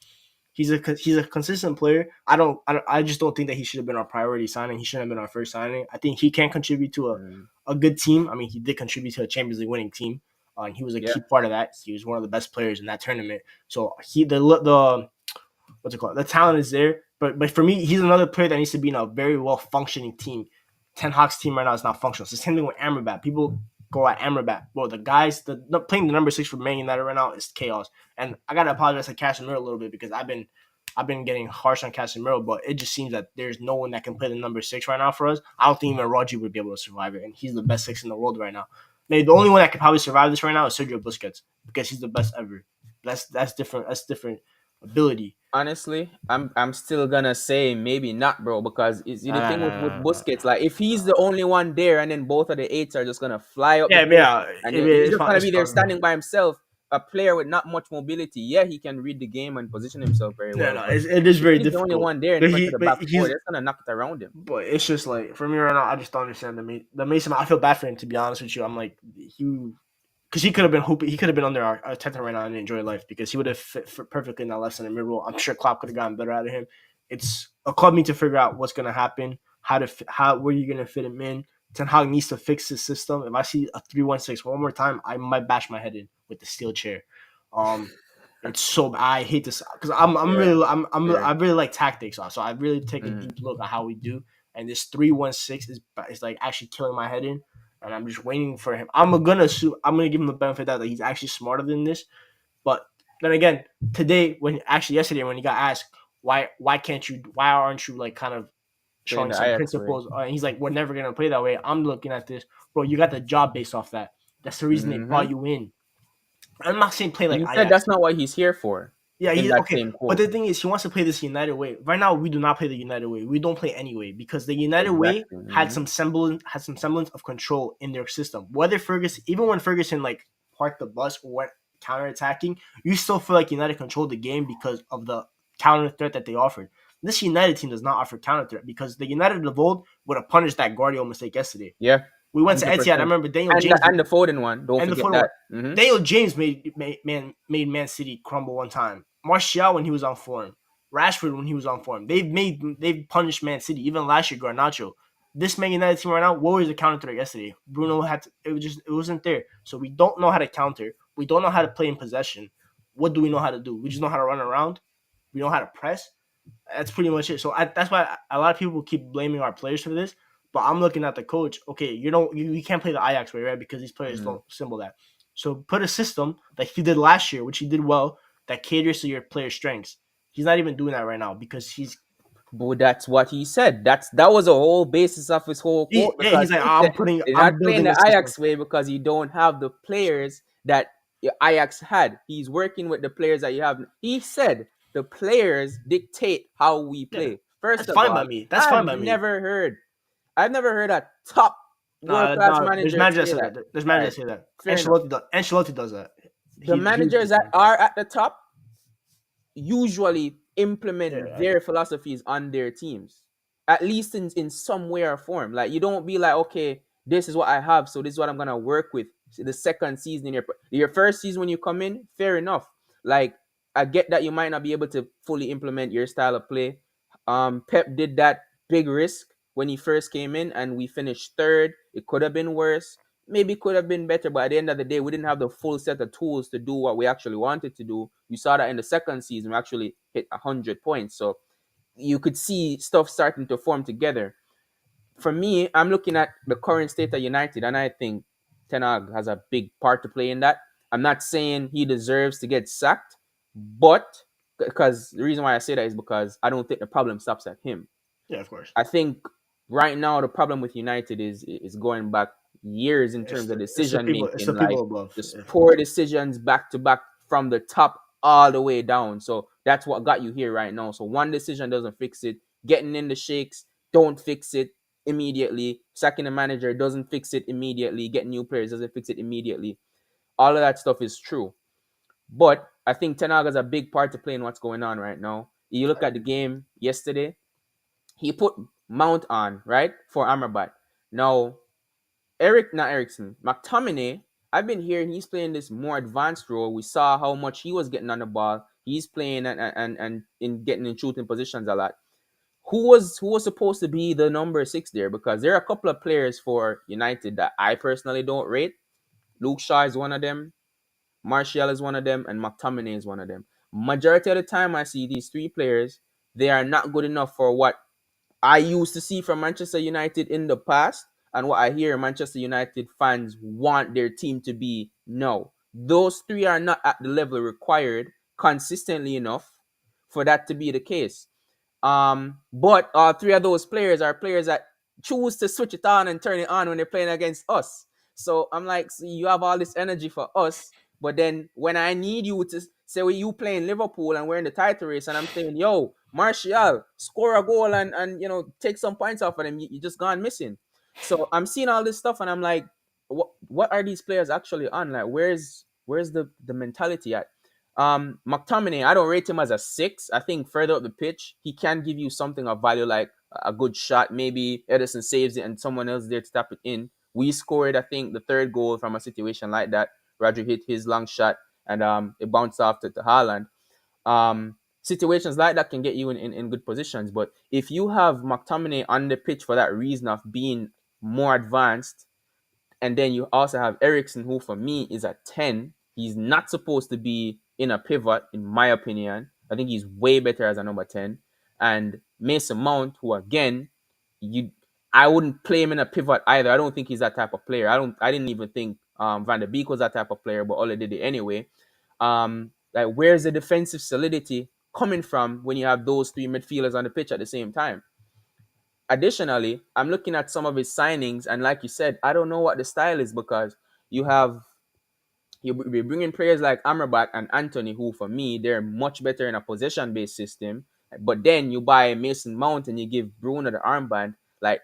he's a consistent player. I just don't think that he should have been our priority signing. He shouldn't have been our first signing. I think he can contribute to Mm, a good team. I mean, he did contribute to a Champions League winning team. And he was a yeah. key part of that. He was one of the best players in that tournament. So the what's it called? The talent is there, but for me, he's another player that needs to be in a very well functioning team. Ten Hag's team right now is not functional. It's the same thing with Amrabat. People go at Amrabat. Bro, the guys, playing the number 6 for Man United right now is chaos. And I gotta apologize to Casemiro a little bit because I've been getting harsh on Casemiro, but it just seems that there's no one that can play the number 6 right now for us. I don't think even Rodri would be able to survive it, and he's the best 6 in the world right now. Maybe the only one that could probably survive this right now is Sergio Busquets because he's the best ever. That's different. That's different ability. Honestly, I'm still gonna say maybe not, bro, because it's the Nah, thing nah, with nah, nah, Busquets. Like, if he's the nah. only one there, and then both of the eights are just gonna fly up the Yeah, pitch, yeah. and he's It's just fine. gonna It's be there fine. standing by himself, a player with not much mobility. Yeah, he can read the game and position himself very No, well, no, but it is if very he's the only difficult. one there in But front of he, the but back four, he's, they're gonna knock it around him. but it's just like for me right now, I just don't understand the Mason. I feel bad for him to be honest with you. I'm like he because he could have been hooping. He could have been under our Arteta right now and enjoy life because he would have fit perfectly in that left center mid role. I'm sure Klopp could have gotten better out of him. It's a club need to figure out what's gonna happen, how where you're gonna fit him in. Ten Hag needs to fix his system. If I see a 3-1-6 one more time, I might bash my head in with the steel chair. Um, it's so I hate this because I'm Yeah, really fair. I really like tactics, so I really take a Mm. deep look at how we do. And this 3-1-6 is like actually killing my head in, and I'm just waiting for him. I'm gonna give him the benefit that he's actually smarter than this. But then again, yesterday when he got asked why aren't you like kind of Playing showing the some Ajax way. principles? And he's like, we're never gonna play that way. I'm looking at this, bro. You got the job based off that. That's the reason they Hmm. brought you in. I'm not saying play like He said Ajax. that's not what he's here for. Yeah, In he that okay. same But quote, the thing is, he wants to play this United way. Right now, we do not play the United way. We don't play any way because the United way exactly. Hmm. had some semblance of control in their system. Whether Ferguson, even when Ferguson like parked the bus or went counterattacking, you still feel like United controlled the game because of the counter threat that they offered. This United team does not offer counter threat because the United of old would have punished that Guardiola mistake yesterday. Yeah, We went to hundred Etihad. I percent. remember Daniel And James and the Foden one, don't and the forget photo that. one. Hmm. Daniel James made Man City crumble one time. Martial when he was on form. Rashford when he was on form. They've punished Man City. Even last year, Garnacho. This Man United team right now, what was the counter threat yesterday? Bruno had to, it wasn't there. So we don't know how to counter. We don't know how to play in possession. What do we know how to do? We just know how to run around. We know how to press. That's pretty much it. So that's why a lot of people keep blaming our players for this. But I'm looking at the coach. Okay, you can't play the Ajax way, right? Because these players Hmm. don't symbol that. So put a system like he did last year, which he did well, that caters to your player's strengths. He's not even doing that right now because But that's what he said. That was the whole basis of his whole quote, he's because like he said they're not I'm playing building a the system. Ajax way because you don't have the players that Ajax had. He's working with the players that you have. He said the players dictate how we Yeah, play. First that's of fine by all, me. That's fine by me. I've never heard a top world No, class no, there's manager managers say that that. say that. There's All managers right, that say that. fair enough. Ancelotti does that. The He's managers that different. are at the top usually implement Yeah, their philosophies on their teams, at least in some way or form. Like, you don't be like, okay, this is what I have, so this is what I'm gonna work with. The second season in your first season when you come in, fair enough. Like, I get that you might not be able to fully implement your style of play. Pep did that big risk when he first came in, and we finished third. It could have been worse. Maybe could have been better, but at the end of the day, we didn't have the full set of tools to do what we actually wanted to do. You saw that in the second season, we actually hit 100 points. So you could see stuff starting to form together. For me, I'm looking at the current state of United, and I think Ten Hag has a big part to play in that. I'm not saying he deserves to get sacked, but because the reason why I say that is because I don't think the problem stops at him. yeah, of course. I think right now the problem with United is going back years in terms of decision It's making, the like people above. just poor decisions back to back from the top all the way down. So that's what got you here right now. So one decision doesn't fix it. Getting in the shakes don't fix it immediately. Sacking a manager doesn't fix it immediately. Getting new players doesn't fix it immediately. All of that stuff is true. But I think Ten Hag has a big part to play in what's going on right now. You look I at the agree. game yesterday, he put Mount on, right, for Amrabat. Now, not Ericsson, McTominay, I've been hearing he's playing this more advanced role. We saw how much he was getting on the ball. He's playing and in getting in shooting positions a lot. Who was supposed to be the number 6 there? Because there are a couple of players for United that I personally don't rate. Luke Shaw is one of them. Martial is one of them, and McTominay is one of them. Majority of the time, I see these three players. They are not good enough for what I used to see from Manchester United in the past. and what I hear Manchester United fans want their team to be now. Those three are not at the level required consistently enough for that to be the case. But all three of those players are players that choose to switch it on and turn it on when they're playing against us. So I'm like, so you have all this energy for us, but then when I need you to say when you playing Liverpool and we're in the title race, and I'm saying, yo, Martial, score a goal and take some points off of them, you just gone missing. So I'm seeing all this stuff and I'm like, what are these players actually on? Like, where's the mentality at? McTominay, I don't rate him as a six. I think further up the pitch, he can give you something of value like a good shot. Maybe Edison saves it and someone else there to tap it in. We scored, I think, the third goal from a situation like that. Roger hit his long shot and it bounced off to Haaland. Situations like that can get you in good positions. But if you have McTominay on the pitch for that reason of being more advanced, and then you also have Ericsson, who for me is a 10. He's not supposed to be in a pivot, in my opinion. I think he's way better as a number 10. And Mason Mount, who again, you I wouldn't play him in a pivot either. I don't think he's that type of player. I didn't even think Van der Beek was that type of player, but Ole did it anyway. Like where's the defensive solidity coming from when you have those three midfielders on the pitch at the same time? Additionally, I'm looking at some of his signings, and like you said, I don't know what the style is because you have you be bringing players like Amrabat and Anthony, who for me they're much better in a possession-based system. But then you buy Mason Mount and you give Bruno the armband. Like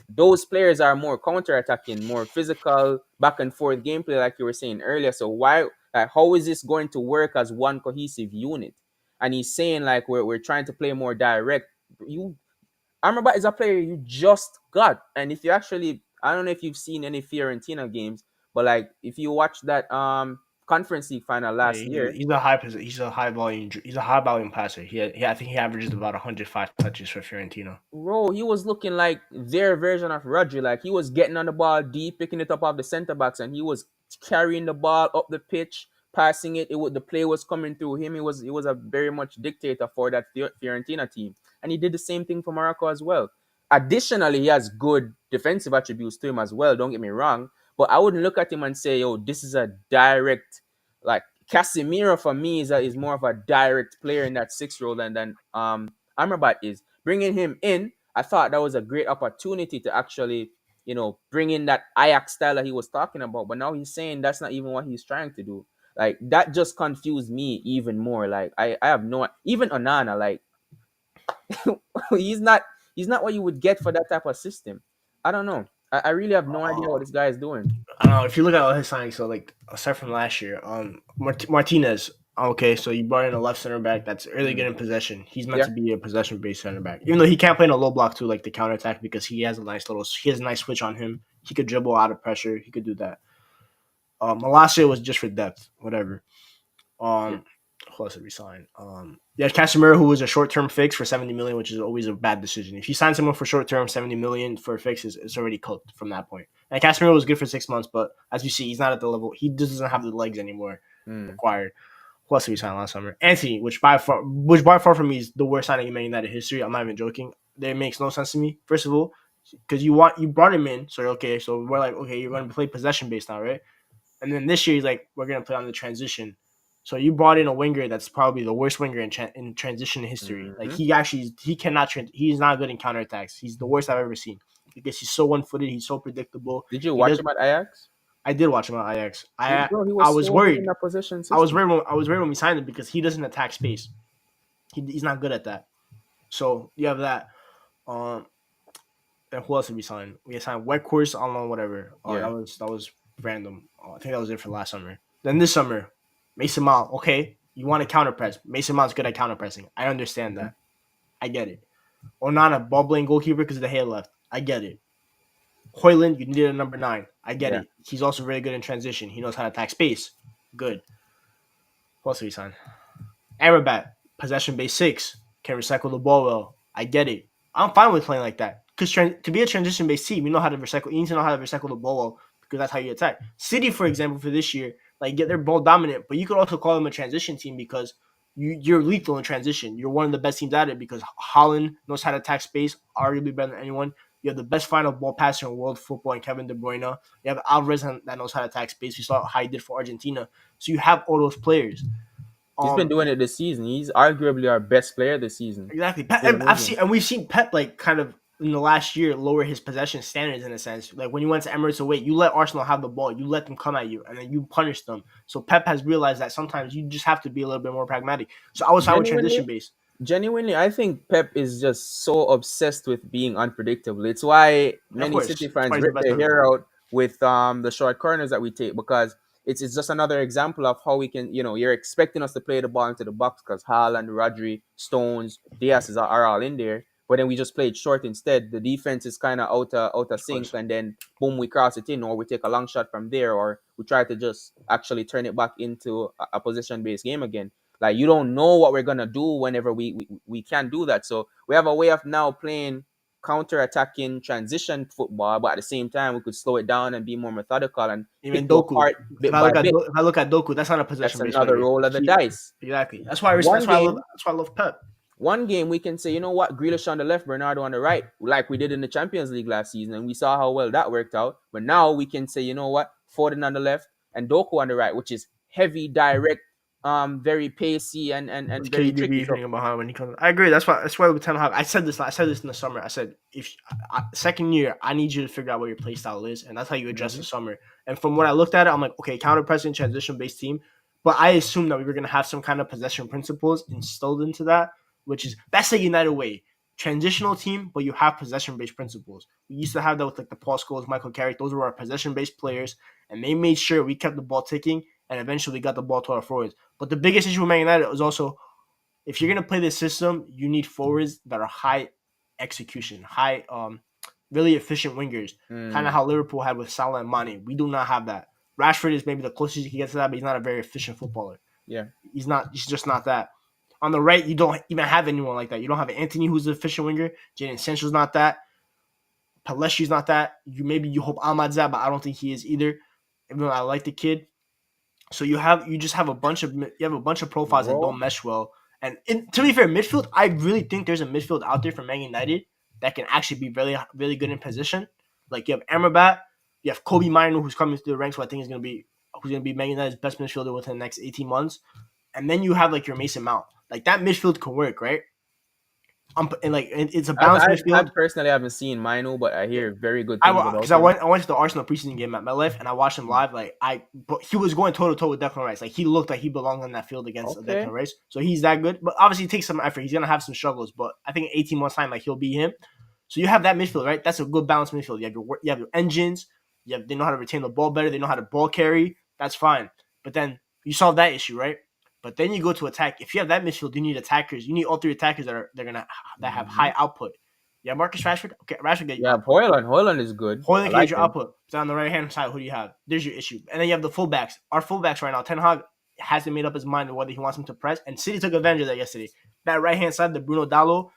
those players are more counter-attacking, more physical, back and forth gameplay, like you were saying earlier. So why, like, how is this going to work as one cohesive unit? And he's saying like we're trying to play more direct. You Amrabat is a player you just got, and if you actually, I don't know if you've seen any Fiorentina games, but like if you watch that Conference League final Yeah, last year, he's a high volume passer. I think he averages about 105 touches for Fiorentina. bro, he was looking like their version of Rodri. Like he was getting on the ball deep, picking it up off the center backs, and he was carrying the ball up the pitch, passing it. The play was coming through him. He was a very much dictator for that Fiorentina team, and he did the same thing for Morocco as well. Additionally, he has good defensive attributes to him as well. Don't get me wrong, but I wouldn't look at him and say, "Yo, this is a direct like." Casemiro for me is more of a direct player in that six role than Amrabat is. Bringing him in, I thought that was a great opportunity to actually, bring in that Ajax style that he was talking about. But now he's saying that's not even what he's trying to do. Like that just confused me even more. Like I have no even Onana, like he's not he's not what you would get for that type of system. I don't know. I really have no idea what Uh, this guy is doing. I don't know if you look at all his signings. So like aside from last year, Martinez. Okay, so you brought in a left center back that's really good Mm. in possession. He's meant Yeah. to be a possession based center back, even though he can't play in a low block too, like the counter attack, because he has a nice switch on him. He could dribble out of pressure. He could do that. Malacia was just for depth, whatever. Yeah. Um, who else did we sign? Yeah, Casemiro, who was a short term fix for 70 million, which is always a bad decision. If you sign someone for short term, 70 million for a fix it's already cooked from that point. And Casemiro was good for 6 months, but as you see, he's not at the level. He just doesn't have the legs anymore Mm. required. Who else did we sign last summer? Anthony, which by far for me is the worst signing in Man United history. I'm not even joking. It makes no sense to me. First of all, because you brought him in, so okay, so we're like, okay, you're going to play possession based now, right? And then this year he's like, we're gonna play on the transition. So you brought in a winger that's probably the worst winger in transition history. Like Hmm. he cannot he's not good in counterattacks. He's the worst I've ever seen because he's so one footed. He's so predictable. Did you He watch does. him at Ajax? I did watch him at Ajax. Bro, he I was was so good in worried. that possession I was system. worried. I was worried when we signed him because he doesn't attack space. He's not good at that. So you have that. Um, and who else did we sign? We signed Wet Course on loan, whatever. Yeah. That was random. I think that was it for last summer. Then this summer, Mason Mount. Okay, you want to counter press. Mason Mount's good at counter pressing. I understand Mhm. that. I get it. Onana, ball playing goalkeeper because of the hair left. I get it. Hoyland, you needed a number 9. I get Yeah. it. He's also very good in transition. He knows how to attack space. Good. Who else did we sign? Arabat, possession based 6, can recycle the ball well. I get it. I'm fine with playing like that because to be a transition based team, you know how to recycle. You need to know how to recycle the ball well because that's how you attack. City, for example, for this year, like get their ball dominant, but you could also call them a transition team because you're lethal in transition. You're one of the best teams at it because Holland knows how to attack space, arguably better than anyone. You have the best final ball passer in world football in Kevin De Bruyne. You have Alvarez that knows how to attack space. We saw how he did for Argentina. So you have all those players. He's been Um, doing it this season. He's arguably our best player this season. exactly. It's been I've amazing. seen, and we've seen Pep like kind of in the last year lower his possession standards in a sense. Like when you went to Emirates away, you let Arsenal have the ball, you let them come at you, and then you punish them. So Pep has realized that sometimes you just have to be a little bit more pragmatic. So I was fine with Genuinely, transition base. genuinely, I think Pep is just so obsessed with being unpredictable. It's why Of many course, City that's why fans he's the rip best their ever. hair out with the short corners that we take, because it's just another example of how we can, you're expecting us to play the ball into the box because Haaland, Rodri, Stones, Diaz are all in there, but then we just play it short instead. The defense is kind of out of Of sync, course. and then boom, we cross it in, or we take a long shot from there, or we try to just actually turn it back into a position based game again. Like, you don't know what we're gonna do whenever we can't do that. So we have a way of now playing counter attacking transition football, but at the same time we could slow it down and be more methodical and Even pick you Doku. apart bit by bit. If I look at Doku, that's not a That's possession based another winger. roll of the He dice. exactly. That's why I respect. One game, That's why I love Pep. one game we can say, you know what, Grealish on the left, Bernardo on the right, like we did in the Champions League last season, and we saw how well that worked out. But now we can say, you know what, Foden on the left and Doku on the right, which is heavy, direct, very pacey and With very tricky. KDB So hitting him behind when he comes. I agree. That's why with Ten Hag, I said this. I said this in the summer. I said if second year, I need you to figure out what your play style is, and that's how you address the mhm. summer. And from what I looked at it, I'm like, okay, counter pressing, transition based team. But I assumed that we were gonna have some kind of possession principles instilled into that, which is that's the United way. Transitional team, but you have possession based principles. We used to have that with like the Paul Scholes, Michael Carrick. Those were our possession based players, and they made sure we kept the ball ticking, and eventually got the ball to our forwards. But the biggest issue with Man United was also if you're gonna play this system, you need forwards that are high execution, high really efficient wingers. Kind of Mm, how Liverpool had with Salah and Mane. We do not have that. Rashford is maybe the closest you can get to that, but he's not a very efficient footballer. yeah. He's not. He's just not that. On the right, you don't even have anyone like that. You don't have Anthony, who's an efficient winger. Jadon Sancho's not that. Palestri's not that. You hope Ahmad's that, but I don't think he is either. Even though I like the kid, so you just have a bunch of profiles that don't Raw. mesh well. And to be fair, midfield, I really think there's a midfield out there for Man United that can actually be really really good in position. Like you have Amrabat, you have Kobe Mino who's coming through the ranks, who I think is gonna be Man United's best midfielder within the next 18 months. And then you have like your Mason Mount. Like that midfield can work, right? It's a I've, balanced I've, I midfield. personally haven't seen Mino, but I Yeah, hear very good I things because about him. I went to the Arsenal preseason game at MetLife and I watched him live. But he was going toe to toe with Declan Rice. Like he looked like he belonged on that field against Declan Okay. Rice. So he's that good. But obviously, it takes some effort. He's gonna have some struggles. But I think in 18 months time, like he'll be him. So you have that midfield, right? That's a good balanced midfield. You have your engines. They know how to retain the ball better. They know how to ball carry. That's fine. But then you solve that issue, right? But then you go to attack. If you have that midfield, you need attackers. You need all three attackers that have Hmm. high output. Yeah, Marcus Rashford. Okay, Rashford get you Yeah, output. Hoyland is good. I Hoyland can get like your him. output. So on the right hand side, who do you have? There's your issue. And then you have the fullbacks. Our fullbacks right now, Ten Hag hasn't made up his mind on whether he wants him to press. And City took advantage of that yesterday. That right hand side, the Bruno Dallo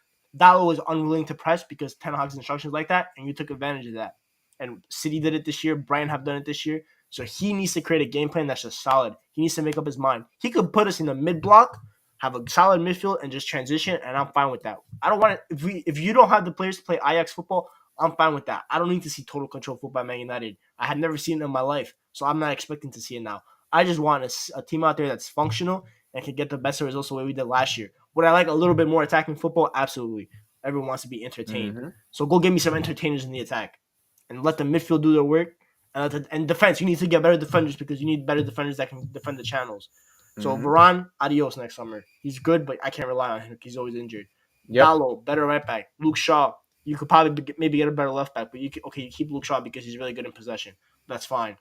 was unwilling to press because Ten Hag's instructions like that, and you took advantage of that. And City did it this year. Brian have done it this year. So he needs to create a game plan that's just solid. He needs to make up his mind. He could put us in the mid block, have a solid midfield, and just transition, and I'm fine with that. I don't want to. If you don't have the players to play Ajax football, I'm fine with that. I don't need to see total control football by Man United. I have never seen it in my life, so I'm not expecting to see it now. I just want a team out there that's functional and can get the best results the way we did last year. Would I like a little bit more attacking football? Absolutely. Everyone wants to be entertained. Hmm. So go give me some entertainers in the attack and let the midfield do their work. And defense, you need to get better defenders because you need better defenders that can defend the channels. So Hmm. Varane, adios next summer. He's good, but I can't rely on him because he's always injured. Yep. Dallo, better right back. Luke Shaw, you could probably maybe get a better left back, but you keep Luke Shaw because he's really good in possession. That's fine.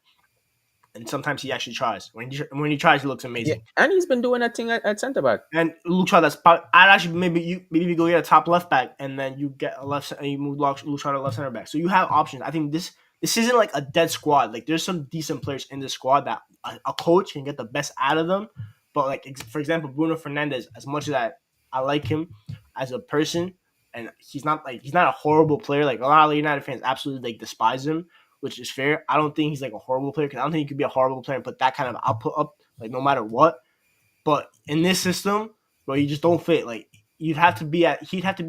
And sometimes he actually tries. When he tries, he looks Yeah, amazing. and he's been doing that thing at centre back. And Luke Shaw, I'd actually maybe you go get a top left back and then you get a left and you move Luke Shaw to left center back. So you have options. I think this isn't like a dead squad. Like there's some decent players in this squad that a coach can get the best out of them. But like for example, Bruno Fernandez, as much as I like him as a person, and he's not a horrible player. Like a lot of United fans absolutely like despise him, which is fair. I don't think he's like a horrible player because I don't think he could be a horrible player and put that kind of output up like no matter what. But in this system, bro, you just don't fit. Like he'd have to be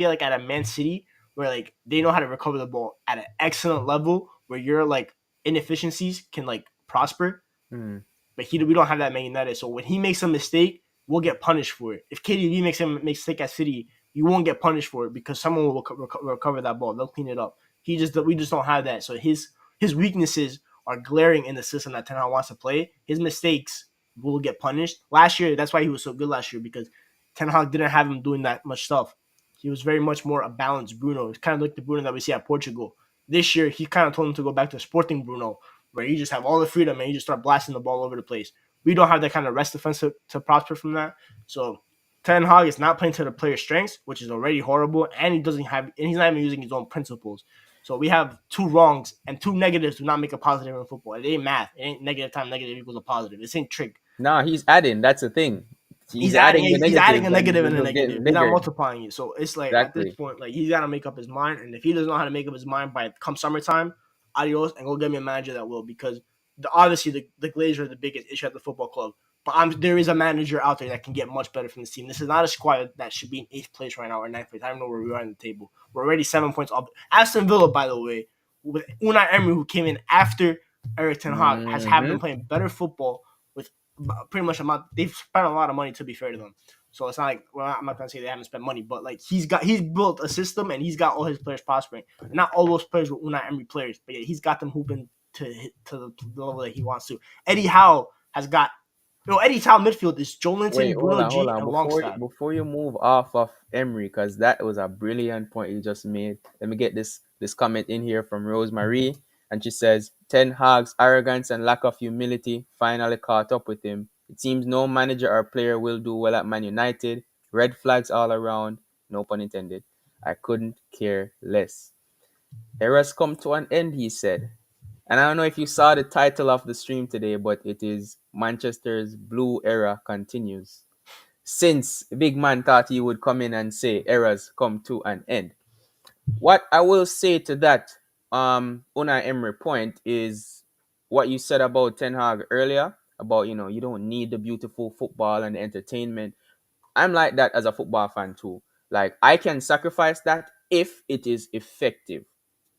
like at a Man City where like they know how to recover the ball at an excellent level where your like inefficiencies can like prosper. Mm. But we don't have that Man United. So when he makes a mistake, we'll get punished for it. If KDB makes a mistake at City, you won't get punished for it because someone will recover that ball. They'll clean it up. We just don't have that. So his weaknesses are glaring in the system that Ten Hag wants to play. His mistakes will get punished. Last year, that's why he was so good last year because Ten Hag didn't have him doing that much stuff. He was very much more a balanced Bruno. It's kind of like the Bruno that we see at Portugal. This year, he kind of told him to go back to Sporting Bruno, where you just have all the freedom and you just start blasting the ball over the place. We don't have that kind of rest defense to prosper from that. So Ten Hag is not playing to the player's strengths, which is already horrible, and he's not even using his own principles. So we have two wrongs and two negatives do not make a positive in football. It ain't math. It ain't negative times negative equals a positive. This ain't trig. Nah, he's adding. That's the thing. He's adding the He's adding negatives, a and negative they're and a just getting negative. He's not bigger. multiplying it. So it's like at this Exactly. point, like he's gotta make up his mind. And if he doesn't know how to make up his mind by come summertime, adios and go get me a manager that will because obviously the Glazers are the biggest issue at the football club. But there is a manager out there that can get much better from this team. This is not a squad that should be in eighth place right now or ninth place. I don't know where we are in the table. We're already 7 points off. Aston Villa, by the way, with Unai Emery, who came in after Eric Ten Hag, have been Hmm. playing better football with pretty much amount. They've spent a lot of money to be fair to them. So it's not like I'm not gonna say they haven't spent money, but like he's built a system and he's got all his players prospering. And not all those players were Unai Emery players, but yeah, he's got them hooping to the level that he wants to. Eddie Howe has got Eddie Howe midfield is Wait, Jolinton, hold Bruno on, hold G, on. and Before Longstaff. before you move off of Emery, because that was a brilliant point you just made. Let me get this comment in here from Rosemary, and she says Ten Hag's arrogance and lack of humility finally caught up with him. It seems no manager or player will do well at Man United. Red flags all around. No pun intended. I couldn't care less. Era's come to an end, he said. And I don't know if you saw the title of the stream today, but it is Manchester's Blue Era Continues. Since Big Man thought he would come in and say eras come to an end. What I will say to that Unai Emery point is what you said about Ten Hag earlier about you don't need the beautiful football and the entertainment. I'm like that as a football fan too. Like I can sacrifice that if it is effective,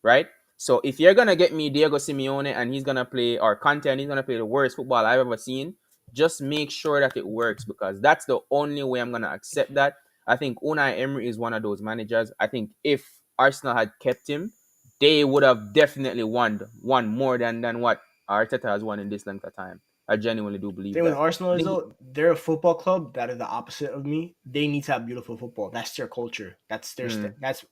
right? So if you're gonna get me Diego Simeone and he's gonna play or Conte and he's gonna play the worst football I've ever seen, just make sure that it works because that's the only way I'm gonna accept that. I think Unai Emery is one of those managers. I think if Arsenal had kept him, they would have definitely won more than what Arteta has won in this length of time. I genuinely do believe Thing with that. Arsenal I is think though, they're a football club that is the opposite of me. They need to have beautiful football. That's their culture. That's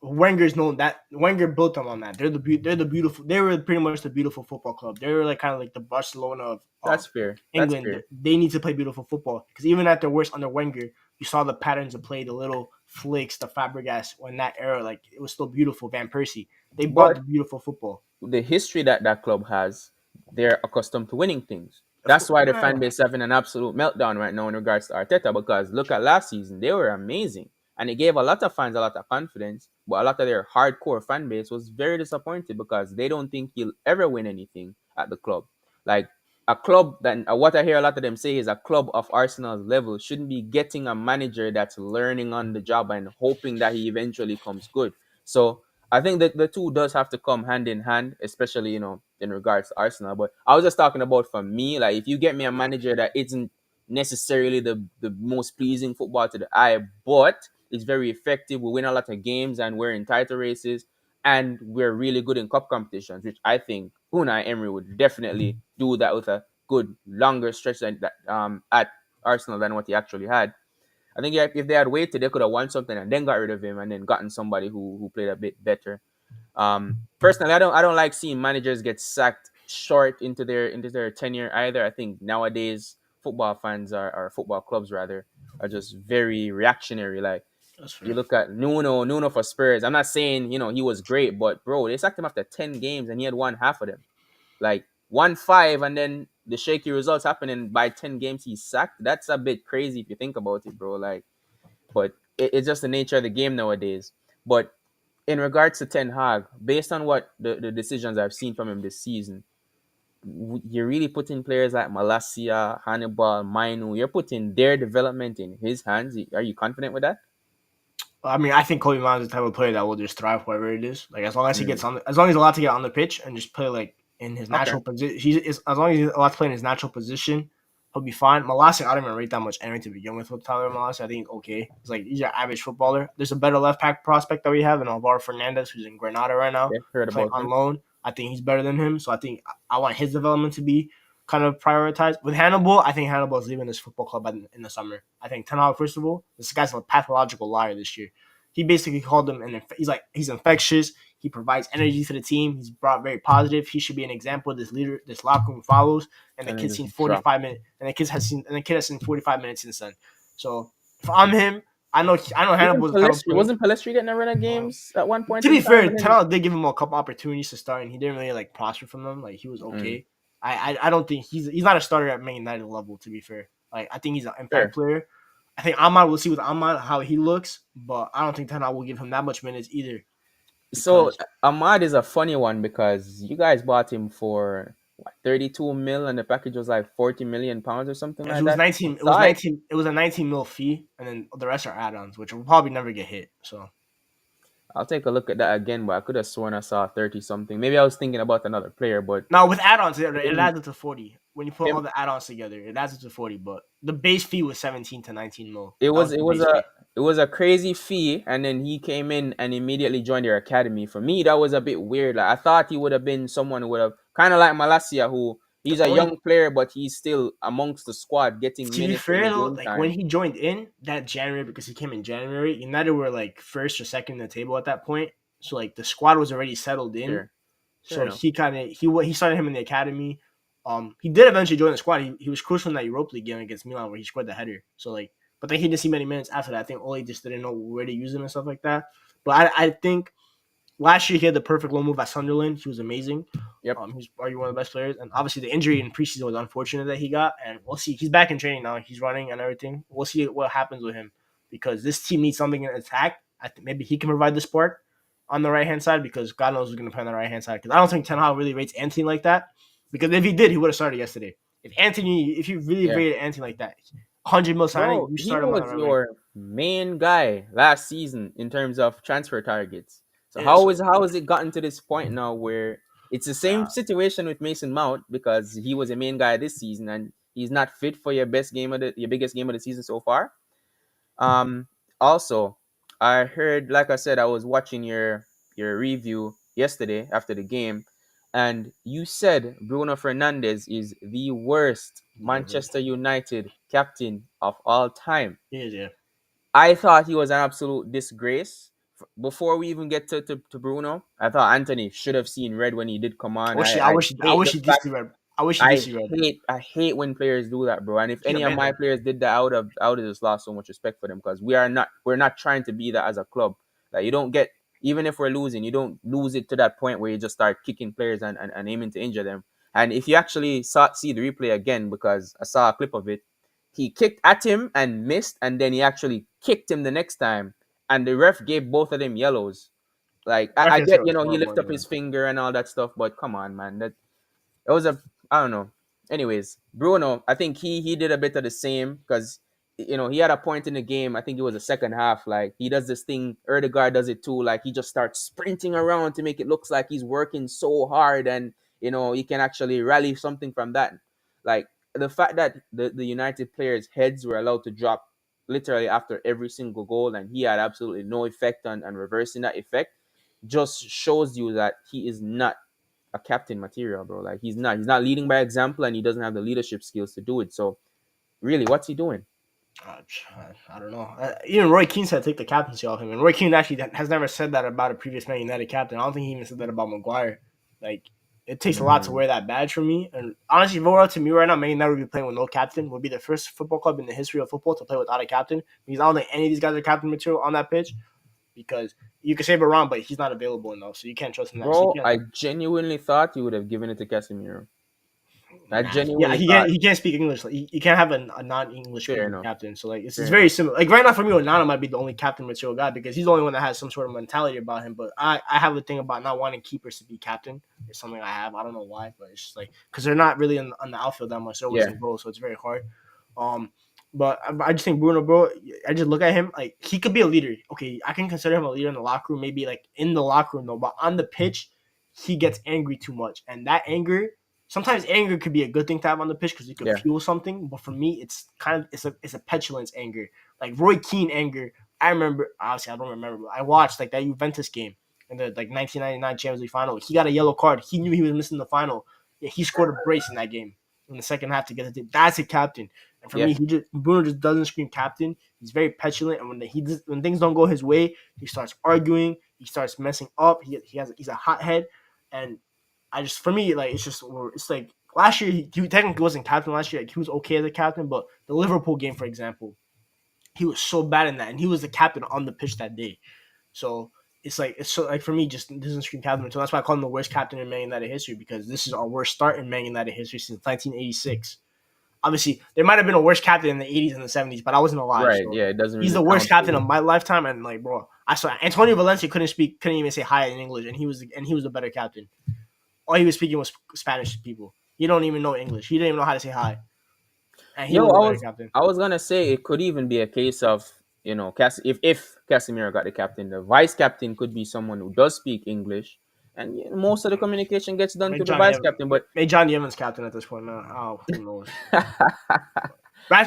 Wenger's known that Wenger built them on that. They're the beautiful. They were pretty much the beautiful football club. They were like kind of like the Barcelona that's of fair. That's England. fair. They need to play beautiful football because even at their worst under Wenger, you saw the patterns of play, the little flicks, the Fabregas when that era, like it was still beautiful. Van Persie, they brought But the beautiful football. the history that club has, they're accustomed to winning things. Of That's course, why the fan yeah. base is having an absolute meltdown right now in regards to Arteta. Because look at last season, they were amazing, and it gave a lot of fans a lot of confidence. But a lot of their hardcore fan base was very disappointed because they don't think he'll ever win anything at the club. Like a club that what I hear a lot of them say is a club of Arsenal's level shouldn't be getting a manager that's learning on the job and hoping that he eventually comes good. So I think that the two does have to come hand in hand, especially in regards to Arsenal. But I was just talking about for me, like if you get me a manager that isn't necessarily the most pleasing football to the eye, but it's very effective. We win a lot of games and we're in title races and we're really good in cup competitions, which I think Unai Emery would definitely do that with a good longer stretch than that at Arsenal than what he actually had. I think yeah, if they had waited, they could have won something and then got rid of him and then gotten somebody who played a bit better. Personally, I don't like seeing managers get sacked short into their tenure either. I think nowadays football fans or football clubs rather are just very reactionary. Like That's you fair. look at Nuno for Spurs. I'm not saying he was great, but bro, they sacked him after 10 games and he had won half of them. Like 1-5, and then the shaky results happen, and by 10 games he's sacked. That's a bit crazy if you think about it, bro. Like, but it's just the nature of the game nowadays. But in regards to Ten Hag, based on what the decisions I've seen from him this season, you're really putting players like Malasia, Hannibal, Mainu, you're putting their development in his hands. Are you confident with that? I mean, I think Kobe Bryant is the type of player that will just thrive wherever it is. Like as long as he Mm. gets on, as long as he's allowed to get on the pitch and just play like in his Okay. natural position. As long as he's allowed to play in his natural position, he'll be fine. Malasi, I don't even rate that much anyway to begin with Tyler Malasi. I think okay. He's like he's an average footballer. There's a better left back prospect that we have in Alvaro Fernandez, who's in Granada right now, Yeah, heard playing about on him. loan. I think he's better than him. So I think I want his development to be kind of prioritized. With Hannibal, I think Hannibal is leaving this football club in the summer. I think Ten Hag, first of all, this guy's a pathological liar this year. He basically called him he's like he's infectious. He provides energy to the team. He's brought very positive. He should be an example. This leader, this locker room follows, and the And then kid's seen just drop. 45 minutes, and the kid has seen 45 minutes since then. So if I'm him, I know Even Hannibal is the type of Palestri player. wasn't Palestri getting a run of games at one point To in be time, fair, and then Tenal did give him a couple opportunities to start, and he didn't really like prosper from them. Like he was mm, okay. I don't think he's not a starter at Man United level. To be fair, like I think he's an impact fair. player. I think Ahmad will see with Ahmad how he looks, but I don't think Tenal will give him that much minutes either So because Ahmad is a funny one because you guys bought him for what, 32 mil, and the package was like 40 million pounds or something it like was that. 19. I It was saw it. 19. It was a 19 mil fee, and then the rest are add-ons, which will probably never get hit. So I'll take a look at that again, but I could have sworn I saw 30 something. Maybe I was thinking about another player, but now with add-ons, it him, adds up to 40. When you put all him the add-ons together, it adds up to 40. But the base fee was 17 to 19 mil. it That was was it the was base a fee. it was a crazy fee, and then he came in and immediately joined their academy. For me, that was a bit weird. Like I thought he would have been someone who would have kind of like Malasia, who The he's a only young player, but he's still amongst the squad, getting To be minutes in fair the though, game like when time. he joined in that January, because he came in January, United were like first or second in the table at that point. So like the squad was already settled in. Fair, fair So enough. he kind of he started him in the academy. He did eventually join the squad. He was crucial in that Europa League game against Milan where he scored the header. So like, but then he didn't see many minutes after that. I think Ole just didn't know where to use him and stuff like that. But I think last year he had the perfect low move at Sunderland. He was amazing. Yep. He's arguably one of the best players. And obviously the injury in preseason was unfortunate that he got. And we'll see. He's back in training now. He's running and everything. We'll see what happens with him because this team needs something in attack. I think maybe he can provide the spark on the right hand side because God knows who's going to play on the right hand side. Because I don't think Ten Hag really rates Anthony like that. Because if he did, he would have started yesterday. If you really Yeah. rated Anthony like that, 100 mil signing, Bro, you he start him on the was right wing. your main guy last season in terms of transfer targets. So Yeah, so how has it gotten to this point now where it's the same situation with Mason Mount because he was a main guy this season and he's not fit for your biggest game of the season so far? Um, Also, I heard, like I said, I was watching your review yesterday after the game, and you said Bruno Fernandes is the worst Manchester United captain of all time. yeah. I thought he was an absolute disgrace. Before we even get to Bruno, I thought Anthony should have seen red when he did come on. I I hate wish the he did fact see red. I wish he did I see red. I hate when players do that, bro. And if He's a any of man my though. players did that, I would have just lost so much respect for them because we're not trying to be that as a club. Like you don't get even if we're losing, you don't lose it to that point where you just start kicking players and aiming to injure them. And if you actually see the replay again, because I saw a clip of it, he kicked at him and missed, and then he actually kicked him the next time, and the ref gave both of them yellows. Like I Reference here get, was he horrible lifted up anyway. his finger and all that stuff, but come on, man, it was a I don't know. Anyways, Bruno, I think he did a bit of the same because he had a point in the game. I think it was the second half. Like he does this thing. Erdegaard does it too. Like he just starts sprinting around to make it looks like he's working so hard, and he can actually rally something from that. Like the fact that the United players' heads were allowed to drop literally after every single goal, and he had absolutely no effect on reversing that effect, just shows you that he is not a captain material, bro. Like he's not leading by example, and he doesn't have the leadership skills to do it. So really, what's he doing? Uh, I don't know. Even Roy Keane said take the captaincy off him, and Roy Keane actually has never said that about a previous Man United captain. I don't think he even said that about Maguire. Like it takes a lot to Mm, wear that badge for me. And honestly, if it were up to me right now, Man United would be playing with no captain. Would be the first football club in the history of football to play without a captain. Because I don't think any of these guys are captain material on that pitch. Because you can save it wrong, but he's not available enough, so you can't trust him that. So you bro, can't. I genuinely thought you would have given it to Casemiro. I Nah, yeah, genuinely thought. he can't speak English. Like, you can't have a non-English Fair speaking enough. captain. So like it's Fair very enough. similar. Like right now for me, Onana might be the only captain material guy because he's the only one that has some sort of mentality about him. But I have a thing about not wanting keepers to be captain. It's something I have. I don't know why, but it's just like because they're not really on the outfield that much. They're always Yeah. in goal, so it's very hard. Um, But I just think Bruno, bro. I just look at him like he could be a leader. Okay, I can consider him a leader in the locker room, maybe like in the locker room though. But on the pitch, he gets angry too much, and that anger. Sometimes anger could be a good thing to have on the pitch because you could Yeah, fuel something. But for me, it's kind of it's a petulance anger, like Roy Keane anger. I remember, obviously I don't remember, but I watched like that Juventus game in the like 1999 Champions League final. He got a yellow card. He knew he was missing the final. Yeah, he scored a brace in that game in the second half to get it. That's a captain. And for yeah. me, Bruno just doesn't scream captain. He's very petulant, and when things don't go his way, he starts arguing. He starts messing up. He's a hothead, and I just for me like it's like last year he technically wasn't captain last year. Like, he was okay as a captain, but the Liverpool game, for example, he was so bad in that, and he was the captain on the pitch that day. So it's so like for me, just doesn't scream captain. So that's why I call him the worst captain in Man United history because this is our worst start in Man United history since 1986. Obviously, there might have been a worse captain in the 80s and the 70s, but I wasn't alive. Right. So Yeah, it doesn't he's really the worst count captain for of my lifetime. And like, bro, I saw Antonio Valencia couldn't even say hi in English, and he was the better captain. All he was speaking was Spanish to people. He don't even know English. He didn't even know how to say hi, and he Yo, was the better captain. I was gonna say it could even be a case of if Casemiro got the captain, the vice captain could be someone who does speak English, and most of the communication gets done to the vice captain. Make Johnny Evans captain at this point, man. Oh, who knows?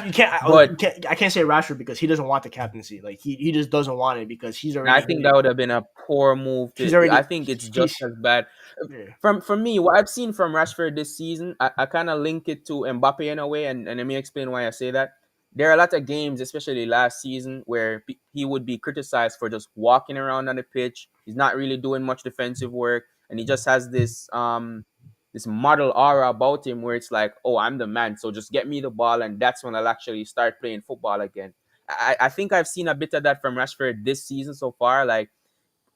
You can't. But I can't say Rashford because he doesn't want the captaincy. Like he just doesn't want it because I think that would have been a poor move. I think it's just he's as bad. yeah. From me, what I've seen from Rashford this season, I kind of link it to Mbappe in a way, and let me explain why I say that. There are a lot of games, especially last season, where he would be criticized for just walking around on the pitch. He's not really doing much defensive work, and he just has this model aura about him where it's like, oh, I'm the man, so just get me the ball, and that's when I'll actually start playing football again. I think I've seen a bit of that from Rashford this season so far. Like,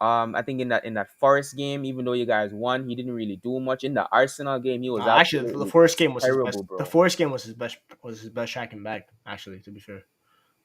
I think in that Forest game, even though you guys won, he didn't really do much. In the Arsenal game, he was Actually, the absolutely Forest game was his best. terrible, The bro. Forest game was his best tracking back. Actually, to be fair,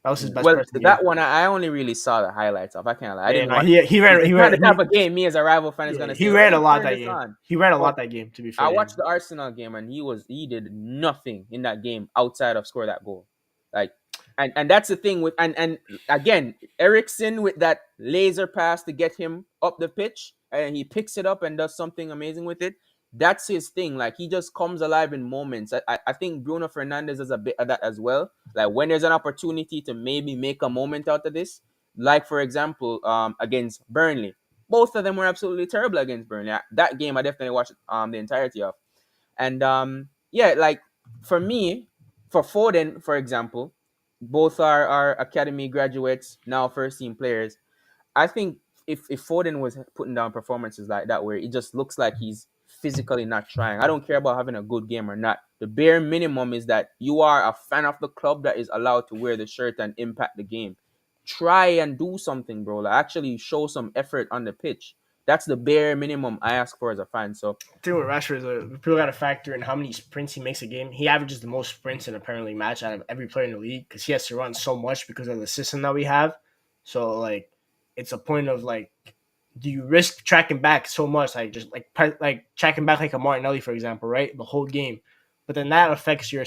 that was his best Well, pressing game. that one I only really saw the highlights of. I can't lie, I Yeah, didn't no, watch. he ran It's he not ran the type he of game me as a rival fan is yeah gonna he say, "Let ran a me lot turn that this game. on." He ran a But lot that game. To be I fair, watched the Arsenal game and he did nothing in that game outside of score that goal. Like, and that's the thing with and again, Ericsson with that laser pass to get him up the pitch and he picks it up and does something amazing with it. That's his thing. Like, he just comes alive in moments. I think Bruno Fernandez is a bit of that as well. Like, when there's an opportunity to maybe make a moment out of this, like for example, against Burnley. Both of them were absolutely terrible against Burnley. That game I definitely watched the entirety of. And yeah, like for me, for Foden, for example, both are academy graduates, now first team players. I think if Foden was putting down performances like that, where it just looks like he's physically not trying, I don't care about having a good game or not. The bare minimum is that you are a fan of the club that is allowed to wear the shirt and impact the game. Try and do something, bro. Like, actually show some effort on the pitch. That's the bare minimum I ask for as a fan. So I think with Rashford people got to factor in how many sprints he makes a game. He averages the most sprints in a Premier League match out of every player in the league because he has to run so much because of the system that we have. So like, it's a point of like, do you risk tracking back so much, like just like tracking back like a Martinelli, for example, right, the whole game, but then that affects your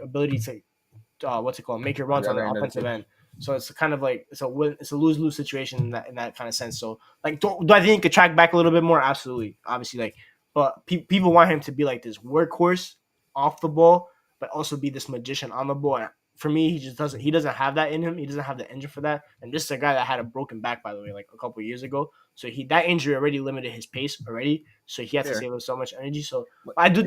ability to what's it called, make your on runs the on other the end of the offensive pitch, end. So it's kind of like it's a lose lose situation in that kind of sense. So like, do I think he could track back a little bit more? Absolutely, obviously, like, but people want him to be like this workhorse off the ball, but also be this magician on the ball. And for me, he just doesn't. He doesn't have that in him. He doesn't have the engine for that. And this is a guy that had a broken back, by the way, like a couple of years ago. So that injury already limited his pace already. So he had to fair. save up so much energy. So But I do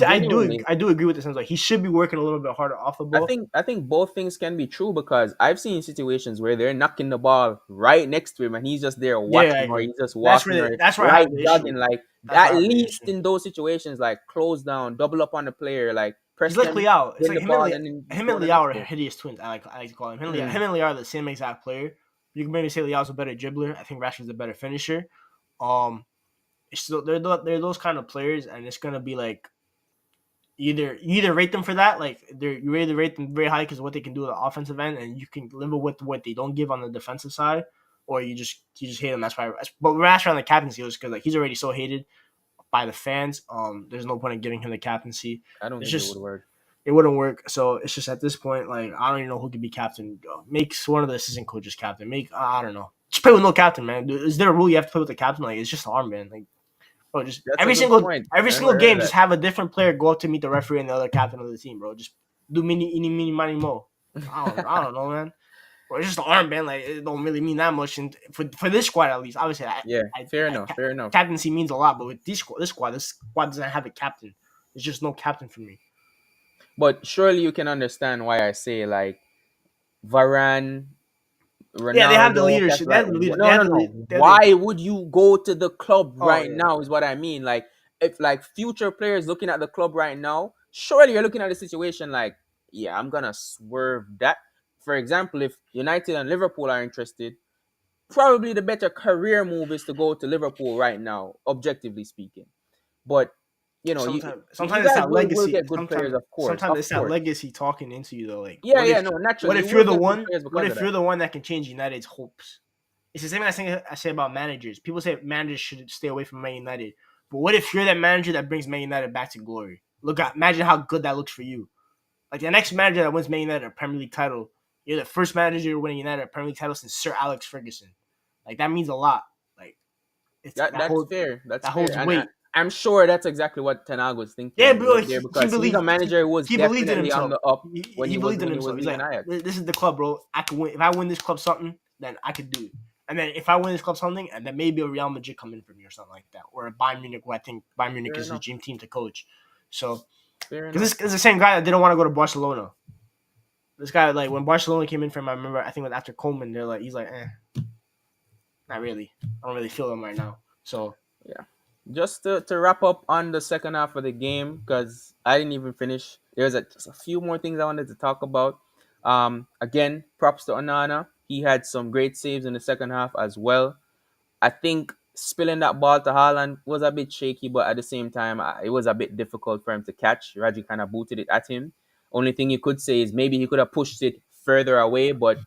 agree with the sense like he should be working a little bit harder off the I ball. think I think both things can be true because I've seen situations where they're knocking the ball right next to him and he's just there Yeah, I watching, or agree. he's just walking, or That's where I light have the issue. jogging. Like, That's where at I have the least issue. in those situations, like, close down, double up on the player, like He's press like them, Liao. It's win like the ball, and then Him and score the Liao next are goal. hideous twins. I like to call him. Mm, Him and Liao are the same exact player. You can maybe say Liao's a better dribbler. I think Rashford's a better finisher. Um, they're those kind of players, and it's gonna be like you either rate them for that, like you either rate them very high because of what they can do at the offensive end, and you can live with what they don't give on the defensive side, or you just hate them. That's why. But Rashford on the captaincy was because like he's already so hated by the fans. There's no point in giving him the captaincy. I don't It's think it would just work. It wouldn't work. So it's just at this point, like I don't even know who could be captain. Make one of the assistant coaches captain. Make I don't know. Just play with no captain, man. Is there a rule you have to play with the captain? Like it's just an armband. Like bro, just That's a good point. every I single never heard game, of just that. have a different player go up to meet the referee and the other captain of the team, bro. Just do mini money mo. I don't know, man. Bro, it's just an armband. Like it don't really mean that much. And for this squad at least, obviously, Yeah, fair enough. Fair enough. captaincy means a lot. But with this squad doesn't have a captain. There's just no captain for me. But surely you can understand why I say like Varane, Yeah, they have the Ronaldo. That's leadership. They like have the leader. They no, have no, the no. lead. They have the. Why would you go to the club Oh right yeah. now? Is what I mean. Like if like future players looking at the club right now, surely you're looking at the situation like, yeah, I'm gonna swerve that. For example, if United and Liverpool are interested, probably the better career move is to go to Liverpool right now, objectively speaking. But you Sometimes it's guys that will legacy. get good players, Sometimes of it's that course. legacy talking into you though. Like, Yeah, yeah, no, naturally you what will if you're the get good one? players What because of if you're that. the one that can change United's hopes? It's the same thing I say about managers. People say managers should stay away from Man United, but what if you're that manager that brings Man United back to glory? Imagine how good that looks for you. Like the next manager that wins Man United a Premier League title, you're the first manager winning United a Premier League title since Sir Alex Ferguson. Like that means a lot. Like it's That's fair. That's that fair, holds and weight. I'm sure that's exactly what Ten Hag was thinking Yeah, when he bro. went there because he's a manager who was He believed in definitely on himself. the up when He believed in when he was himself. He's leaving like, Ajax. this is the club, bro. I can win. If I win this club something, then I could do it. And then if I win this club something, and then maybe a Real Madrid come in for me or something like that, or a Bayern Munich, who I think Bayern Munich Fair is the enough. dream team to coach. So, Fair because enough. this is the same guy that didn't want to go to Barcelona. This guy, like when Barcelona came in for him, I remember I think it was after Coleman. They're like, he's like, not really. I don't really feel him right now. So Yeah. Just to wrap up on the second half of the game, because I didn't even finish. There's just a few more things I wanted to talk about. Again, props to Onana. He had some great saves in the second half as well. I think spilling that ball to Haaland was a bit shaky, but at the same time, it was a bit difficult for him to catch. Raji kind of booted it at him. Only thing you could say is maybe he could have pushed it further away, but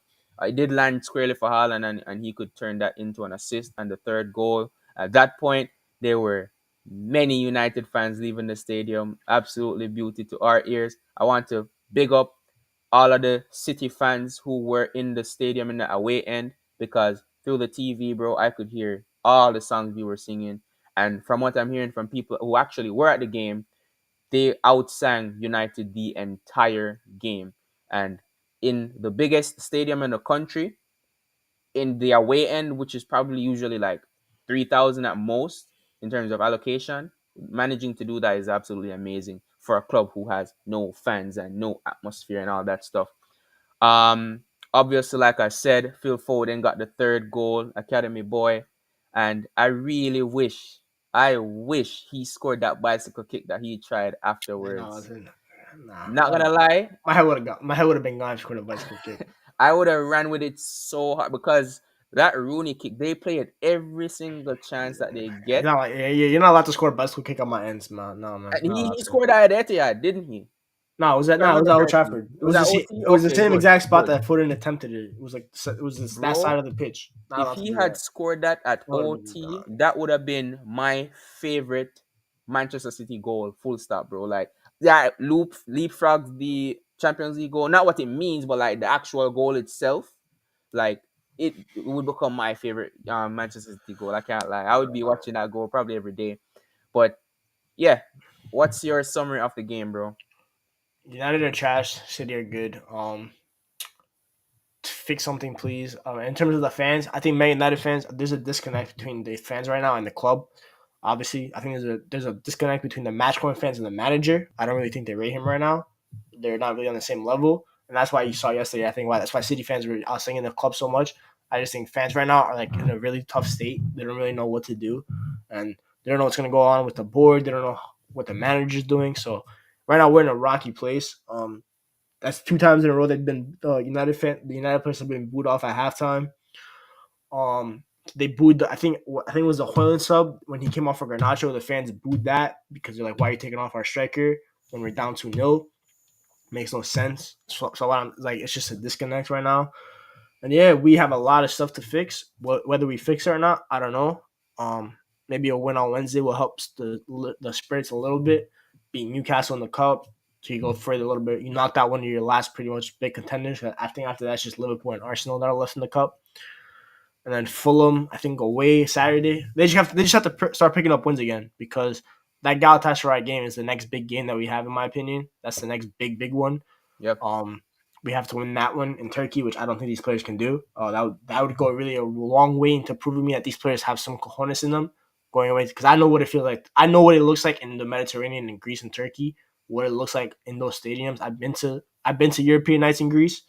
it did land squarely for Haaland, and he could turn that into an assist and the third goal. At that point, there were many United fans leaving the stadium. Absolutely beauty to our ears. I want to big up all of the City fans who were in the stadium in the away end because through the TV, bro, I could hear all the songs we were singing. And from what I'm hearing from people who actually were at the game, they outsang United the entire game. And in the biggest stadium in the country, in the away end, which is probably usually like 3,000 at most in terms of allocation, managing to do that is absolutely amazing for a club who has no fans and no atmosphere and all that stuff. Obviously, like I said, Phil Foden got the third goal, Academy boy, and I wish he scored that bicycle kick that he tried no, afterwards. nah. Not gonna lie, My head would have been gone if he could have bicycle kick. I would have ran with it so hard because that Rooney kick, they play it every single chance that they It's get. not like you're not allowed to score a bicycle kick on my ends, man. No, man, And not allowed he to. scored at Etihad, didn't he? No, If I it was remember at Old correctly. Trafford. It was at OT? It was the Okay, same good. exact spot Good. that Foden attempted it. It was that side Bro, of the pitch. Not if allowed to he do had that. scored that at That would have been OT, that would have been my favorite Manchester City goal. Full stop, bro. Like yeah, leapfrogs the Champions League goal. Not what it means, but like the actual goal itself. Like it would become my favorite Manchester City goal. I can't lie. I would be watching that goal probably every day. But yeah, what's your summary of the game, bro? United are trash. City are good. Fix something, please. In terms of the fans, I think Man United fans, there's a disconnect between the fans right now and the club. Obviously, I think there's a disconnect between the match going fans and the manager. I don't really think they rate him right now. They're not really on the same level, and that's why you saw yesterday. I think why that's why City fans were singing the club so much. I just think fans right now are like in a really tough state. They don't really know what to do, and they don't know what's gonna go on with the board. They don't know what the manager's doing. So right now we're in a rocky place. That's two times in a row they've been the United players have been booed off at halftime. They booed. I think it was the Hoyland sub when he came off for Garnacho. The fans booed that because they're like, "Why are you taking off our striker when we're down 2-0?" Makes no sense. So I'm like, it's just a disconnect right now. And yeah, we have a lot of stuff to fix. Whether we fix it or not, I don't know. Maybe a win on Wednesday will help the spirits a little bit. Beat Newcastle in the cup. So you go further a little bit. You knocked out one of your last pretty much big contenders. I think after that, it's just Liverpool and Arsenal that are left in the cup. And then Fulham, I think away Saturday. They just have to start picking up wins again because that Galatasaray game is the next big game that we have, in my opinion. That's the next big one. Yep. Um, we have to win that one in Turkey, which I don't think these players can do. That would go really a long way into proving me that these players have some cojones in them going away. Because I know what it feels like. I know what it looks like in the Mediterranean, in Greece and Turkey. What it looks like in those stadiums. I've been to European nights in Greece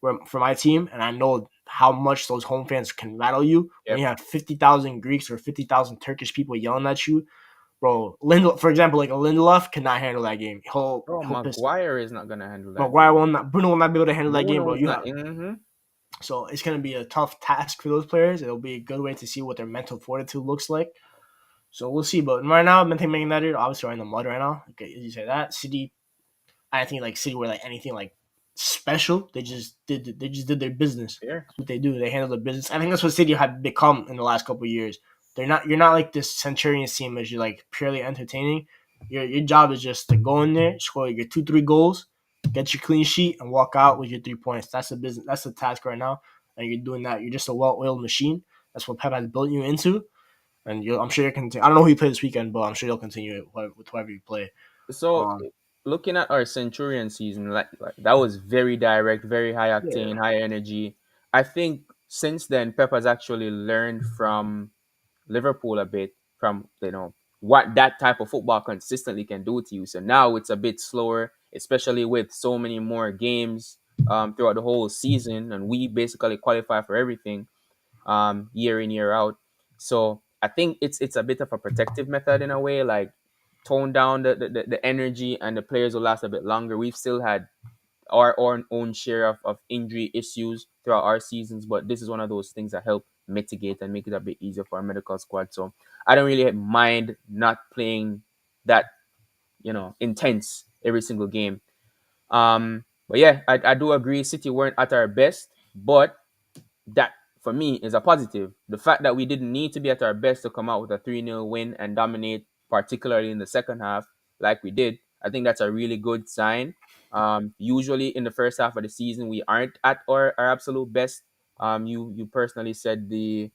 for my team, and I know how much those home fans can rattle you when Yep. you have 50,000 Greeks or 50,000 Turkish people yelling at you, bro. For example, like a Lindelof cannot handle that game. He'll Oh, he'll piss. Maguire is not gonna handle that Maguire game. will not. Bruno will not be able to handle that game, bro. Bruno's You not. have so it's gonna be a tough task for those players. It'll be a good way to see what their mental fortitude looks like. So we'll see. But right now, Man United obviously are in the mud right now. Okay, as you say that City, I think like City were like anything like special. They just did their business. Fair. That's what they do. They handle the business. I think that's what City have become in the last couple of years. You're not like this Centurions team as you're like purely entertaining. Your job is just to go in there, score your 2-3 goals, get your clean sheet, and walk out with your 3 points. That's the business. That's the task right now, and you're doing that. You're just a well-oiled machine. That's what Pep has built you into, and I'm sure you can. I don't know who you play this weekend, but I'm sure you'll continue it with whoever you play. So Um, looking at our Centurion season, like that was very direct, very high yeah, octane, high energy. I think since then Pep has actually learned from Liverpool a bit, from what that type of football consistently can do to you. So now it's a bit slower, especially with so many more games throughout the whole season, and we basically qualify for everything year in year out. So I think it's a bit of a protective method in a way, like tone down the energy and the players will last a bit longer. We've still had our own share of injury issues throughout our seasons, but this is one of those things that help mitigate and make it a bit easier for our medical squad. So I don't really mind not playing that intense every single game. But yeah, I do agree. City weren't at our best, but that for me is a positive. The fact that we didn't need to be at our best to come out with a 3-0 win and dominate, particularly in the second half, like we did, I think that's a really good sign. Usually in the first half of the season, we aren't at our absolute best. You personally said the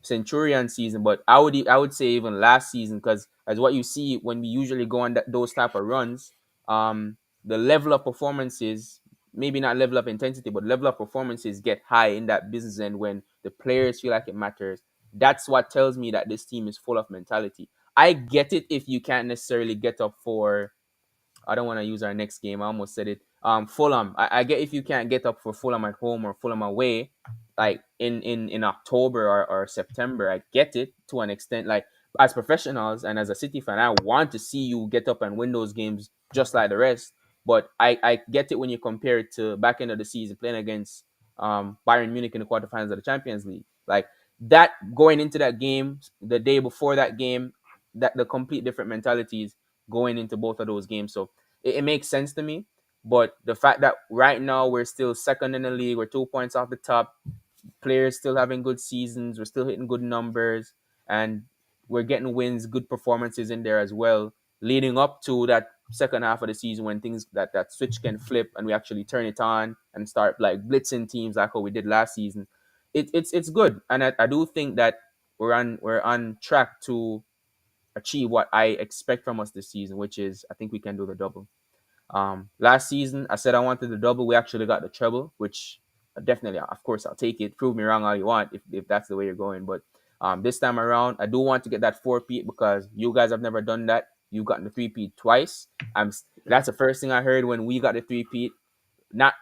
Centurion season, but I would say even last season, because as what you see when we usually go on those type of runs, the level of performances, maybe not level of intensity, but level of performances get high in that business end when the players feel like it matters. That's what tells me that this team is full of mentality. I get it if you can't necessarily get up for, I don't want to use our next game. I almost said it. Fulham. I get if you can't get up for Fulham at home or Fulham away, like in October or September. I get it to an extent. Like as professionals and as a City fan, I want to see you get up and win those games just like the rest. But I get it when you compare it to back end of the season playing against Bayern Munich in the quarterfinals of the Champions League. Like that going into that game, the day before that game, that the complete different mentalities going into both of those games. So it makes sense to me. But the fact that right now we're still second in the league, we're 2 points off the top, players still having good seasons, we're still hitting good numbers, and we're getting wins, good performances in there as well, leading up to that second half of the season when things that switch can flip and we actually turn it on and start like blitzing teams like how we did last season. It's good, and I do think that we're on track to achieve what I expect from us this season, which is I think we can do the double. Last season, I said I wanted the double. We actually got the treble, which definitely, of course, I'll take it. Prove me wrong all you want if that's the way you're going. But this time around, I do want to get that four-peat because you guys have never done that. You've gotten the three-peat twice. That's the first thing I heard when we got the three-peat. Not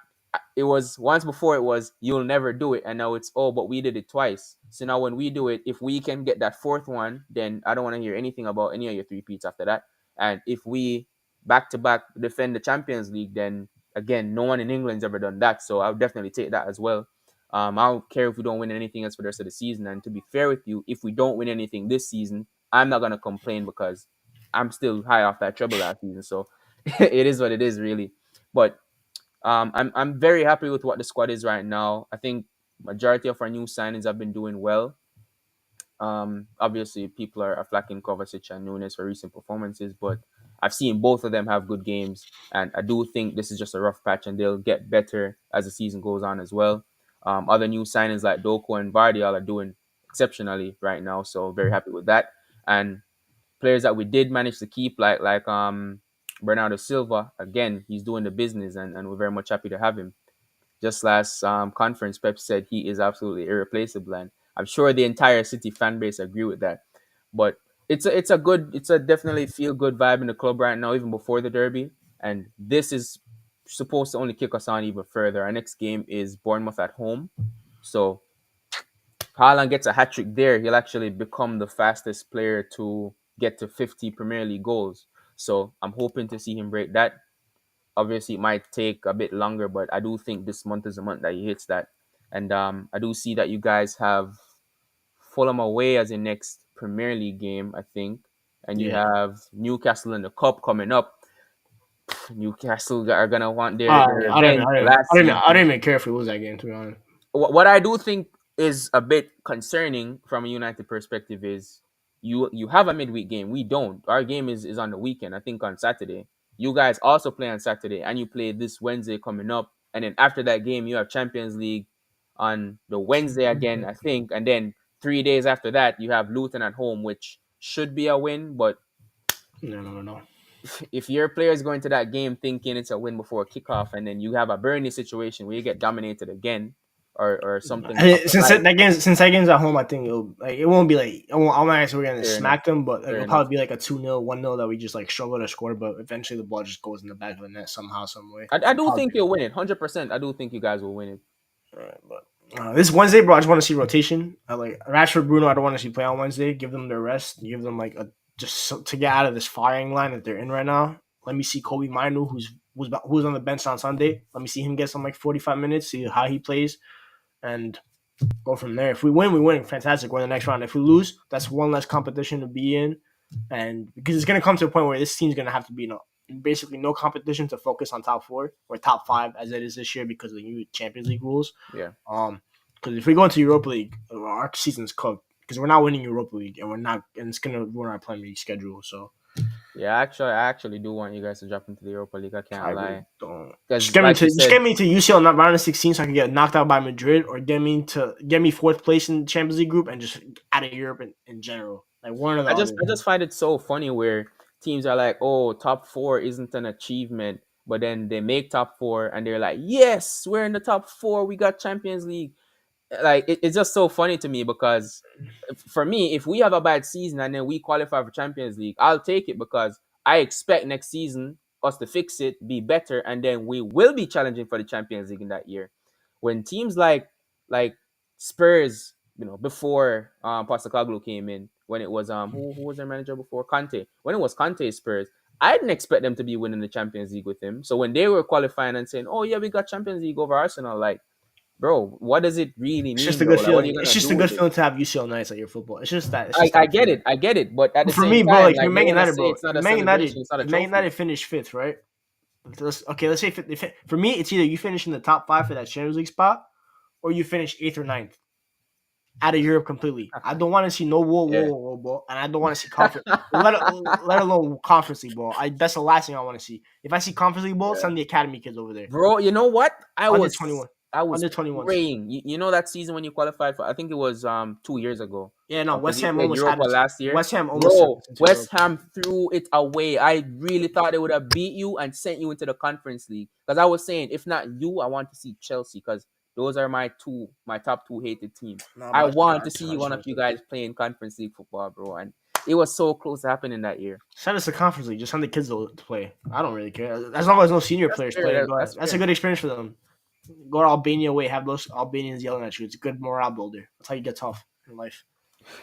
it was once before it was you'll never do it, and now it's oh but we did it twice. So now when we do it, if we can get that fourth one, then I don't want to hear anything about any of your three peats after that. And if we back to back defend the Champions League, then again no one in England's ever done that, so I'll definitely take that as well. I don't care if we don't win anything else for the rest of the season, and to be fair with you, if we don't win anything this season, I'm not gonna complain because I'm still high off that treble last season, so it is what it is really. But I'm very happy with what the squad is right now. I think majority of our new signings have been doing well. Obviously, people are flacking Kovacic and Nunes for recent performances, but I've seen both of them have good games, and I do think this is just a rough patch, and they'll get better as the season goes on as well. Other new signings like Doko and Vardial are doing exceptionally right now, so very happy with that. And players that we did manage to keep, like Bernardo Silva, again, he's doing the business, and we're very much happy to have him. Just last conference, Pep said he is absolutely irreplaceable, and I'm sure the entire City fan base agree with that. But it's a definitely feel good vibe in the club right now, even before the derby. And this is supposed to only kick us on even further. Our next game is Bournemouth at home, so Haaland gets a hat trick there, he'll actually become the fastest player to get to 50 Premier League goals. So I'm hoping to see him break that. Obviously, it might take a bit longer, but I do think this month is the month that he hits that. And I do see that you guys have Fulham away as your next Premier League game, I think. And you Yeah. have Newcastle in the Cup coming up. Newcastle are gonna want their revenge for last I season. didn't even care if we lose that game, to be honest. What I do think is a bit concerning from a United perspective is you have a midweek game. We don't. Our game is on the weekend. I think on Saturday. You guys also play on Saturday, and you play this Wednesday coming up. And then after that game, you have Champions League on the Wednesday again, I think. And then 3 days after that, you have Luton at home, which should be a win. But No, no, no. if your players go into that game thinking it's a win before kickoff, and then you have a Burnley situation where you get dominated again, or something of the like, Since that game's at home, I think it won't be like I'm not saying we're gonna fair enough. smack them, but like, Fair it'll enough. probably be like a 2-0, 1-0 that we just like struggle to score, but eventually the ball just goes in the back of the net somehow, some way. I do think Probably. you'll win it. 100%. I do think you guys will win it. Right, but this Wednesday, bro, I just want to see rotation. Like Rashford, Bruno, I don't want to see play on Wednesday. Give them their rest. Give them like a just to get out of this firing line that they're in right now. Let me see Kobe Minu, who's on the bench on Sunday. Let me see him get some like 45 minutes. See how he plays and go from there. If we win, we win. Fantastic. We're in the next round. If we lose, that's one less competition to be in. And because it's gonna come to a point where this team's gonna have to be basically no competition to focus on top four or top five as it is this year because of the new Champions League rules. Yeah. Because if we go into Europa League, our season's cooked because we're not winning Europa League and we're not, and it's gonna ruin our Premier League schedule. So Yeah, I actually do want you guys to drop into the Europa League. I can't I really lie. don't. Because, like you Just said, get me to UCL not round of 16 so I can get knocked out by Madrid, or get me fourth place in the Champions League group and just out of Europe in general. Like one or the other. I just find it so funny where teams are like, oh, top four isn't an achievement. But then they make top four and they're like, yes, we're in the top four. We got Champions League. Like it's just so funny to me because for me, if we have a bad season and then we qualify for Champions League, I'll take it because I expect next season us to fix it, be better, and then we will be challenging for the Champions League in that year. When teams like Spurs, before Postecoglou came in, when it was who was their manager before Conte, when it was Conte Spurs, I didn't expect them to be winning the Champions League with him. So when they were qualifying and saying, "Oh yeah, we got Champions League over Arsenal," like, bro, what does it really It's just mean a though? good Like, what are feeling. you It's gonna just do a good with it? feeling to have UCL nights at your football. It's just that. It's just I that get feeling. it, I get it, but at the For same me, bro, time, like like they wanna say it's not If a Man celebration, United, it's not a if Man trophy. United finish fifth, right? Let's say fifth. For me, it's either you finish in the top five for that Champions League spot, or you finish eighth or ninth out of Europe completely. I don't want to see no Yeah, ball, and I don't want to see conference. Let alone conference league ball. That's the last thing I want to see. If I see conference league ball, yeah, send the academy kids over there. bro. You know what? Under 21, I was under 21s. praying. You know that season when you qualified for? I think it was 2 years ago. Yeah, no. Because West we Ham played almost Europa had us. last year, West Ham almost sent bro. us into West Europa. Ham threw it away. I really thought they would have beat you and sent you into the Conference League. Because I was saying, if not you, I want to see Chelsea. Because those are my top two hated teams. No, I but want to I see just one of want you to guys playing Conference League football, bro. And it was so close to happening that year. send us to conference league. Just send the kids to play. I don't really care as long as no senior That's players fair. play. Go ahead. That's That's a fair. good experience for them. Go to Albania away, have those Albanians yelling at you. It's a good morale builder. That's how you get tough in life.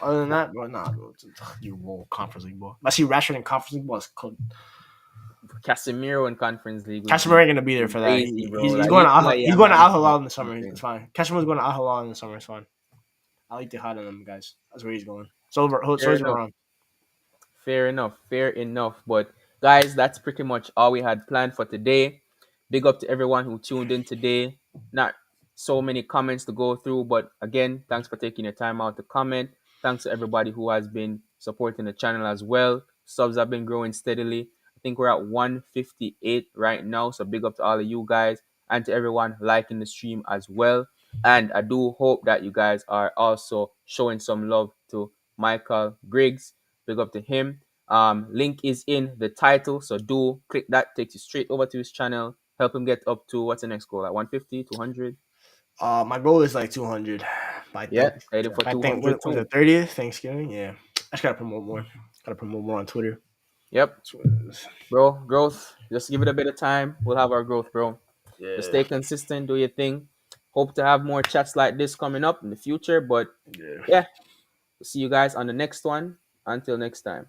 Other than that, bro, nah, bro. You roll conference league ball. I see Rashford in conference league ball. It's cool. Casemiro in Conference League would Casemiro be ain't gonna be there for that. crazy, bro. He's Like going you to feel like, He's yeah, going to man, Al this is Hilal not in the summer. something. It's fine. Casemiro's going to Al Hilal in the summer. It's fine. I like the hot on them guys. That's where he's going. So over. So Fair he's enough. around. Fair enough. Fair enough. But guys, that's pretty much all we had planned for today. Big up to everyone who tuned in today. Not so many comments to go through, but again, thanks for taking your time out to comment. Thanks to everybody who has been supporting the channel as well. Subs have been growing steadily. I think we're at 158 right now. So big up to all of you guys and to everyone liking the stream as well. And I do hope that you guys are also showing some love to Michael Griggs. Big up to him. Link is in the title, so do click that. Takes you straight over to his channel. Help him get up to what's the next goal? Like 150, 200. My goal is like 200 by Yeah, think heading for I think 200 was too. it 30th Thanksgiving. Yeah, I just gotta promote more. Gotta promote more on Twitter. Yep, That's what it is. bro. Growth. Just give it a bit of time. We'll have our growth, bro. Just Yeah, stay consistent. Do your thing. Hope to have more chats like this coming up in the future. But yeah. yeah, see you guys on the next one. Until next time.